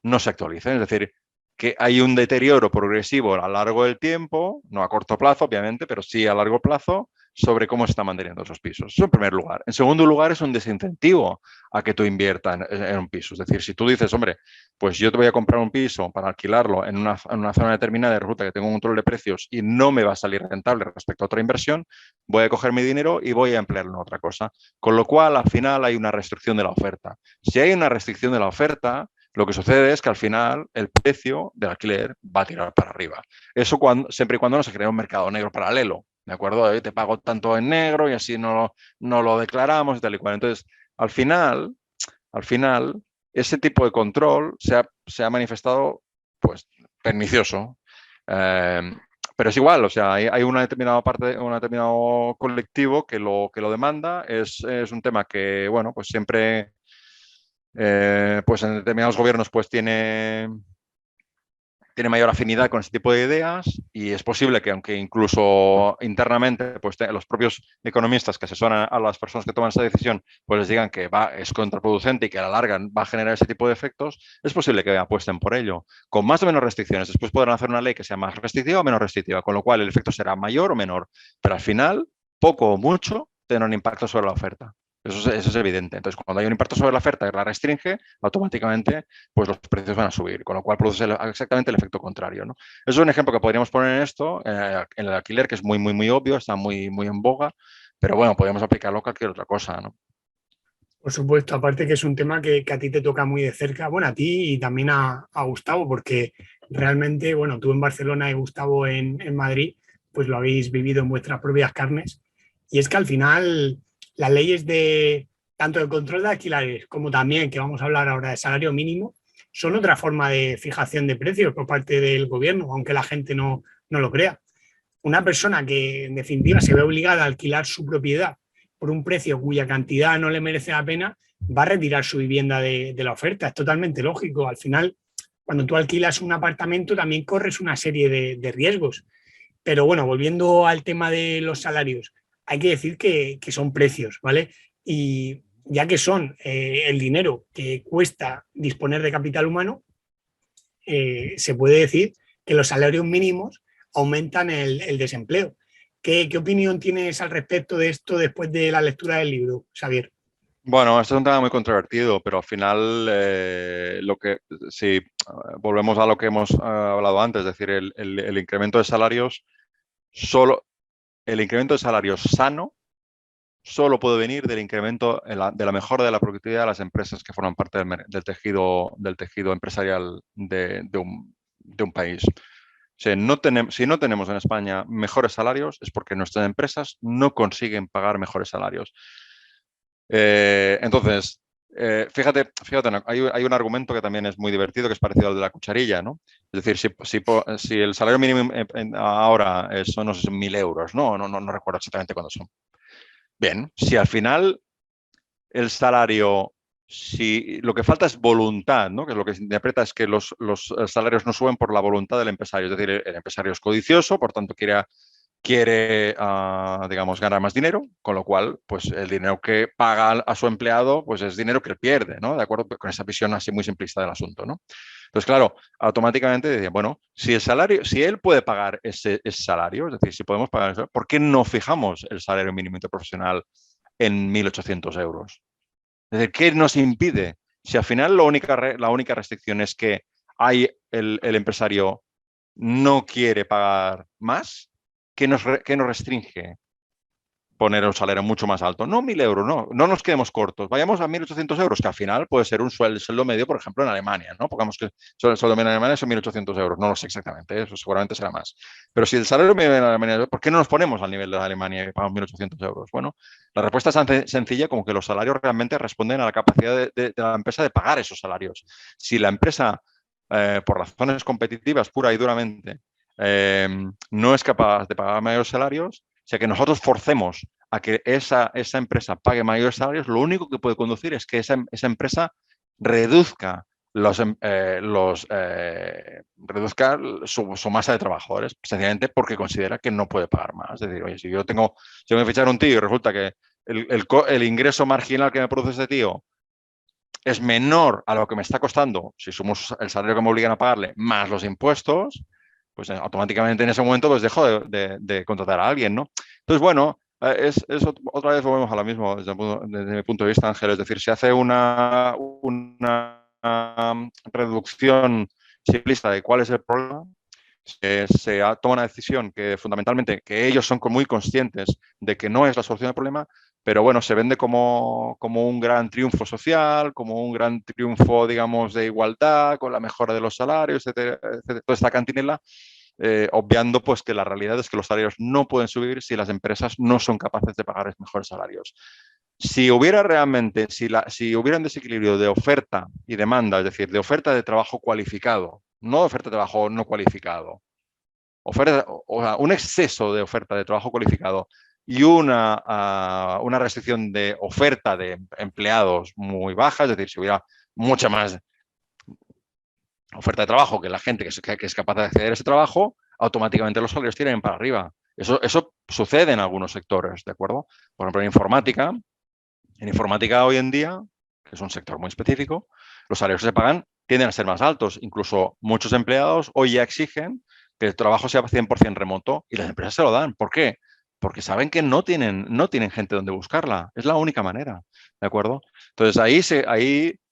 S4: no se actualicen. Es decir, que hay un deterioro progresivo a lo largo del tiempo, no a corto plazo, obviamente, pero sí a largo plazo, sobre cómo se están manteniendo esos pisos. Eso en primer lugar. En segundo lugar, es un desincentivo a que tú inviertas en un piso. Es decir, si tú dices, hombre, pues yo te voy a comprar un piso para alquilarlo en una zona determinada y resulta que tengo un control de precios y no me va a salir rentable respecto a otra inversión, voy a coger mi dinero y voy a emplearlo en otra cosa. Con lo cual, al final, hay una restricción de la oferta. Si hay una restricción de la oferta, lo que sucede es que al final el precio del alquiler va a tirar para arriba. Eso siempre y cuando no se crea un mercado negro paralelo, ¿de acuerdo? Te pago tanto en negro y así no lo declaramos y tal y cual. Entonces, al final, ese tipo de control se ha manifestado pues pernicioso. Pero es igual, o sea, hay una determinada parte, un determinado colectivo que lo demanda. Es un tema que, bueno, pues siempre... pues en determinados gobiernos pues tiene tiene mayor afinidad con este tipo de ideas y es posible que, aunque incluso internamente pues, los propios economistas que asesoran a las personas que toman esa decisión pues les digan que es contraproducente y que a la larga va a generar ese tipo de efectos, es posible que apuesten por ello, con más o menos restricciones. Después podrán hacer una ley que sea más restrictiva o menos restrictiva, con lo cual el efecto será mayor o menor, pero al final, poco o mucho, tendrá un impacto sobre la oferta. Eso es evidente. Entonces, cuando hay un impacto sobre la oferta que la restringe, automáticamente pues los precios van a subir, con lo cual produce exactamente el efecto contrario, ¿no? Eso es un ejemplo que podríamos poner en esto, en el alquiler, que es muy, muy, muy obvio, está muy, muy en boga, pero bueno, podríamos aplicarlo a cualquier otra cosa, ¿no?
S1: Por supuesto, aparte que es un tema que a ti te toca muy de cerca, bueno, a ti y también a Gustavo, porque realmente, bueno, tú en Barcelona y Gustavo en Madrid, pues lo habéis vivido en vuestras propias carnes. Y es que al final las leyes de tanto de control de alquileres como también, que vamos a hablar ahora de salario mínimo, son otra forma de fijación de precios por parte del gobierno, aunque la gente no lo crea. Una persona que en definitiva se ve obligada a alquilar su propiedad por un precio cuya cantidad no le merece la pena, va a retirar su vivienda de la oferta. Es totalmente lógico. Al final, cuando tú alquilas un apartamento, también corres una serie de riesgos. Pero bueno, volviendo al tema de los salarios, hay que decir que son precios, ¿vale? Y ya que son el dinero que cuesta disponer de capital humano, se puede decir que los salarios mínimos aumentan el desempleo. ¿Qué opinión tienes al respecto de esto después de la lectura del libro, Xavier?
S4: Bueno, esto es un tema muy controvertido, pero al final, si volvemos a lo que hemos hablado antes, es decir, el incremento de salarios, el incremento de salarios sano solo puede venir del incremento, de la mejora de la productividad de las empresas que forman parte del tejido empresarial de un país. Si no tenemos en España mejores salarios es porque nuestras empresas no consiguen pagar mejores salarios. Entonces, fíjate, hay un argumento que también es muy divertido, que es parecido al de la cucharilla, ¿no? Es decir, si el salario mínimo ahora son, no sé, 1.000 euros, no recuerdo exactamente cuándo son. Bien, si al final el salario, si lo que falta es voluntad, ¿no? Que es lo que se interpreta es que los salarios no suben por la voluntad del empresario. Es decir, el empresario es codicioso, por tanto quiere digamos, ganar más dinero, con lo cual, pues el dinero que paga a su empleado, pues es dinero que él pierde, ¿no? De acuerdo con esa visión así muy simplista del asunto, ¿no? Entonces, claro, automáticamente decía, bueno, si él puede pagar ese salario, es decir, si podemos pagar eso, ¿por qué no fijamos el salario mínimo interprofesional en 1.800 euros? Es decir, ¿qué nos impide? Si al final la única restricción es que el empresario no quiere pagar más, ¿qué nos restringe? Poner un salario mucho más alto. No 1.000 euros, no nos quedemos cortos. Vayamos a 1.800 euros, que al final puede ser un sueldo medio, por ejemplo, en Alemania, ¿no? Pongamos que el sueldo medio en Alemania son 1.800 euros. No lo sé exactamente, eso seguramente será más. Pero si el salario medio en Alemania, ¿por qué no nos ponemos al nivel de Alemania y pagamos 1.800 euros? Bueno, la respuesta es tan sencilla como que los salarios realmente responden a la capacidad de la empresa de pagar esos salarios. Si la empresa, por razones competitivas, pura y duramente, no es capaz de pagar mayores salarios, o sea, que nosotros forcemos a que esa empresa pague mayores salarios, lo único que puede conducir es que esa empresa reduzca reduzca su masa de trabajadores, sencillamente porque considera que no puede pagar más. Es decir, oye, si me voy a fichar un tío y resulta que el ingreso marginal que me produce ese tío es menor a lo que me está costando, si somos el salario que me obligan a pagarle, más los impuestos, pues automáticamente en ese momento pues dejo de contratar a alguien, ¿no? Entonces, bueno, otra vez volvemos a lo mismo desde mi punto de vista, Ángel. Es decir, se hace una reducción simplista de cuál es el problema, se toma una decisión que fundamentalmente, que ellos son muy conscientes de que no es la solución del problema, pero bueno, se vende como un gran triunfo social, como un gran triunfo, digamos, de igualdad, con la mejora de los salarios, etcétera, etcétera, toda esta cantinela. Obviando pues que la realidad es que los salarios no pueden subir si las empresas no son capaces de pagar mejores salarios. Si hubiera realmente, si hubiera un desequilibrio de oferta y demanda, es decir, de oferta de trabajo cualificado, no de oferta de trabajo no cualificado, o sea, un exceso de oferta de trabajo cualificado y una restricción de oferta de empleados muy baja, es decir, si hubiera mucha más oferta de trabajo, que la gente que es capaz de acceder a ese trabajo, automáticamente los salarios tienen para arriba. Eso sucede en algunos sectores, ¿de acuerdo? Por ejemplo, en informática hoy en día, que es un sector muy específico, los salarios que se pagan tienden a ser más altos. Incluso muchos empleados hoy ya exigen que el trabajo sea 100% remoto y las empresas se lo dan. ¿Por qué? Porque saben que no tienen gente donde buscarla. Es la única manera, ¿de acuerdo? Entonces,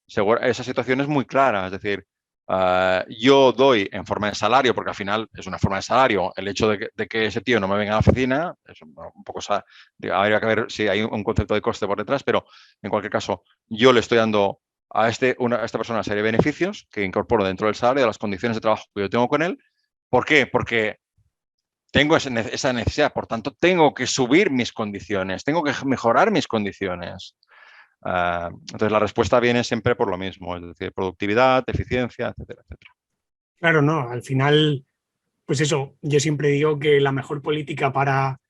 S4: esa situación es muy clara. Es decir, yo doy en forma de salario, porque al final es una forma de salario, el hecho de que ese tío no me venga a la oficina, es un poco, habría que ver si hay un concepto de coste por detrás, pero en cualquier caso, yo le estoy dando a esta persona una serie de beneficios que incorporo dentro del salario, de las condiciones de trabajo que yo tengo con él. ¿Por qué? Porque tengo esa necesidad, por tanto, tengo que subir mis condiciones, tengo que mejorar mis condiciones. Entonces, la respuesta viene siempre por lo mismo, es decir, productividad, eficiencia, etcétera, etcétera.
S1: Claro, no, al final, pues eso, yo siempre digo que la mejor política para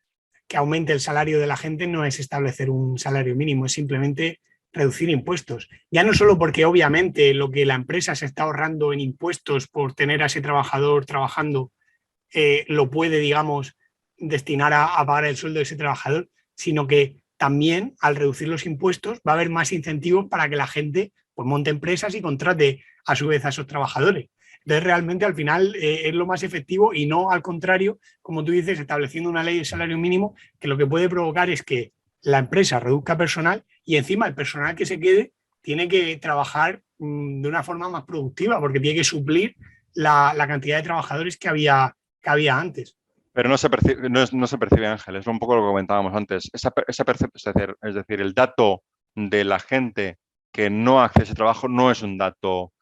S1: que aumente el salario de la gente no es establecer un salario mínimo, es simplemente reducir impuestos. Ya no solo porque obviamente lo que la empresa se está ahorrando en impuestos por tener a ese trabajador trabajando lo puede, digamos, destinar a pagar el sueldo de ese trabajador, sino que también al reducir los impuestos va a haber más incentivos para que la gente pues, monte empresas y contrate a su vez a esos trabajadores. Entonces, realmente al final es lo más efectivo y no al contrario, como tú dices, estableciendo una ley de salario mínimo que lo que puede provocar es que la empresa reduzca personal y encima el personal que se quede tiene que trabajar de una forma más productiva porque tiene que suplir la cantidad de trabajadores que había antes.
S4: Pero no se percibe, Ángel, es un poco lo que comentábamos antes. Esa percepción, es decir, el dato de la gente que no accede a ese trabajo no es un dato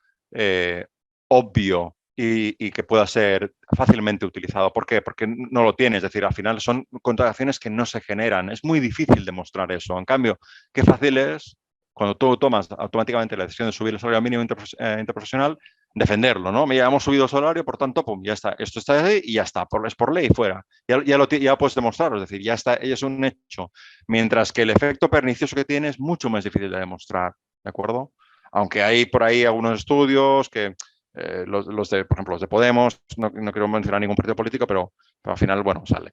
S4: obvio y que pueda ser fácilmente utilizado. ¿Por qué? Porque no lo tiene, es decir, al final son contrataciones que no se generan. Es muy difícil demostrar eso. En cambio, qué fácil es cuando tú tomas automáticamente la decisión de subir el salario mínimo interprofesional, defenderlo, ¿no? Ya hemos subido el salario, por tanto, pum, ya está, esto está ahí y ya está, es por ley, fuera. Ya puedes demostrarlo, es decir, ya está, es un hecho. Mientras que el efecto pernicioso que tiene es mucho más difícil de demostrar, ¿de acuerdo? Aunque hay por ahí algunos estudios que, por ejemplo, los de Podemos, no quiero mencionar ningún partido político, pero al final, bueno, sale.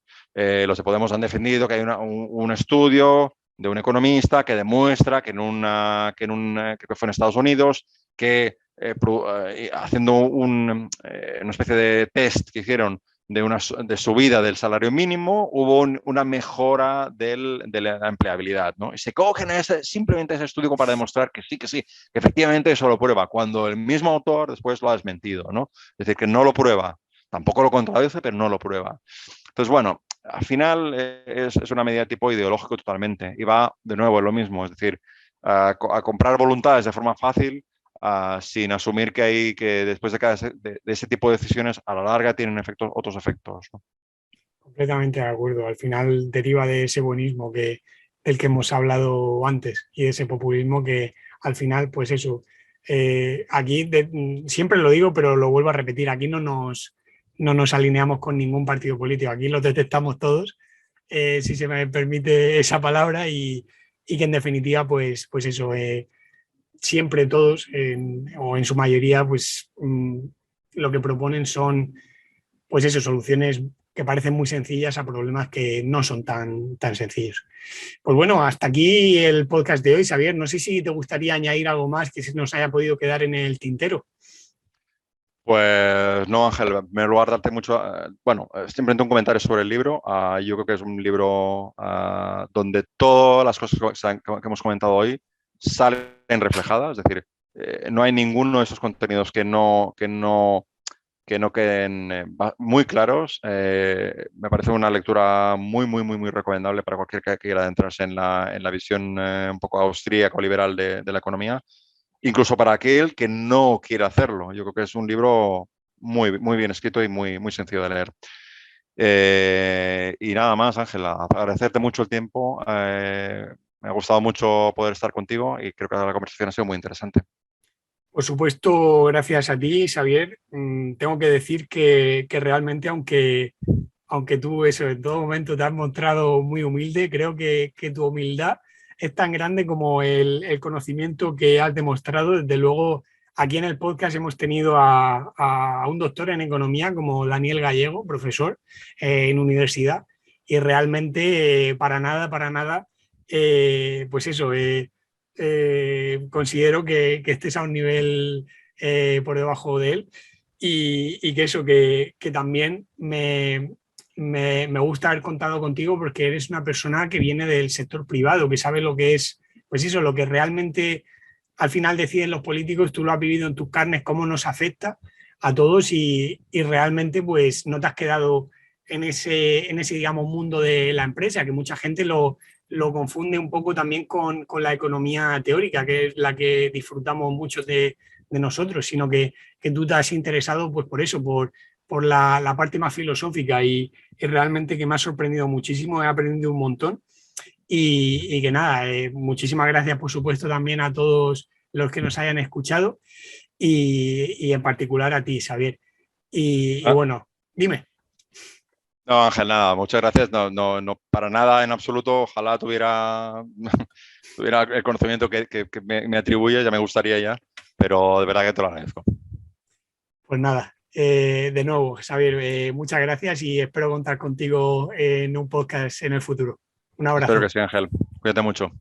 S4: Los de Podemos han defendido que hay un estudio de un economista que demuestra que que fue en Estados Unidos, que haciendo una especie de test que hicieron de subida del salario mínimo, hubo una mejora de la empleabilidad, ¿no? Y se cogen simplemente ese estudio para demostrar que sí, que efectivamente eso lo prueba, cuando el mismo autor después lo ha desmentido, ¿no? Es decir, que no lo prueba, tampoco lo contradice, pero no lo prueba. Entonces, bueno, al final es una medida tipo ideológico totalmente y va de nuevo en lo mismo, es decir, a comprar voluntades de forma fácil sin asumir que después de ese tipo de decisiones a la larga tienen otros efectos, ¿no?
S1: Completamente de acuerdo. Al final deriva de ese buenismo del que hemos hablado antes y de ese populismo que al final, pues eso, aquí siempre lo digo, pero lo vuelvo a repetir, aquí no nos alineamos con ningún partido político, aquí los detectamos todos, si se me permite esa palabra, y que en definitiva, pues eso, siempre todos, o en su mayoría, pues lo que proponen son, pues eso, soluciones que parecen muy sencillas a problemas que no son tan sencillos. Pues bueno, hasta aquí el podcast de hoy, Xavier. No sé si te gustaría añadir algo más que se nos haya podido quedar en el tintero.
S4: Pues no, Ángel, me lo darte mucho. Bueno, simplemente un comentario sobre el libro. Yo creo que es un libro donde todas las cosas que hemos comentado hoy salen reflejadas. Es decir, no hay ninguno de esos contenidos que no queden muy claros. Me parece una lectura muy, muy, muy, muy recomendable para cualquiera que quiera adentrarse en la visión un poco austríaca o liberal de la economía. Incluso para aquel que no quiere hacerlo. Yo creo que es un libro muy, muy bien escrito y muy, muy sencillo de leer. Y nada más, Ángela, agradecerte mucho el tiempo. Me ha gustado mucho poder estar contigo y creo que la conversación ha sido muy interesante.
S1: Por supuesto, gracias a ti, Xavier. Tengo que decir que realmente, aunque tú eso en todo momento te has mostrado muy humilde, creo que tu humildad es tan grande como el conocimiento que has demostrado. Desde luego, aquí en el podcast hemos tenido a un doctor en economía como Daniel Gallego, profesor en universidad, y realmente para nada, pues eso, considero que estés a un nivel por debajo de él y que eso, que también me gusta haber contado contigo porque eres una persona que viene del sector privado, que sabe lo que es, pues eso, lo que realmente al final deciden los políticos, tú lo has vivido en tus carnes, cómo nos afecta a todos y realmente pues no te has quedado en ese, digamos, mundo de la empresa, que mucha gente lo confunde un poco también con la economía teórica, que es la que disfrutamos muchos de nosotros, sino que tú te has interesado pues por eso, por la parte más filosófica y realmente que me ha sorprendido muchísimo, he aprendido un montón y que nada, muchísimas gracias por supuesto también a todos los que nos hayan escuchado y en particular a ti, Xavier. Y bueno, dime.
S4: No, Ángel, nada, muchas gracias. No, no, no, para nada en absoluto. Ojalá tuviera, tuviera el conocimiento que me atribuye, ya me gustaría ya, pero de verdad que te lo agradezco.
S1: Pues nada, de nuevo, Xavier, muchas gracias y espero contar contigo en un podcast en el futuro. Un abrazo.
S4: Espero que sí, Ángel. Cuídate mucho.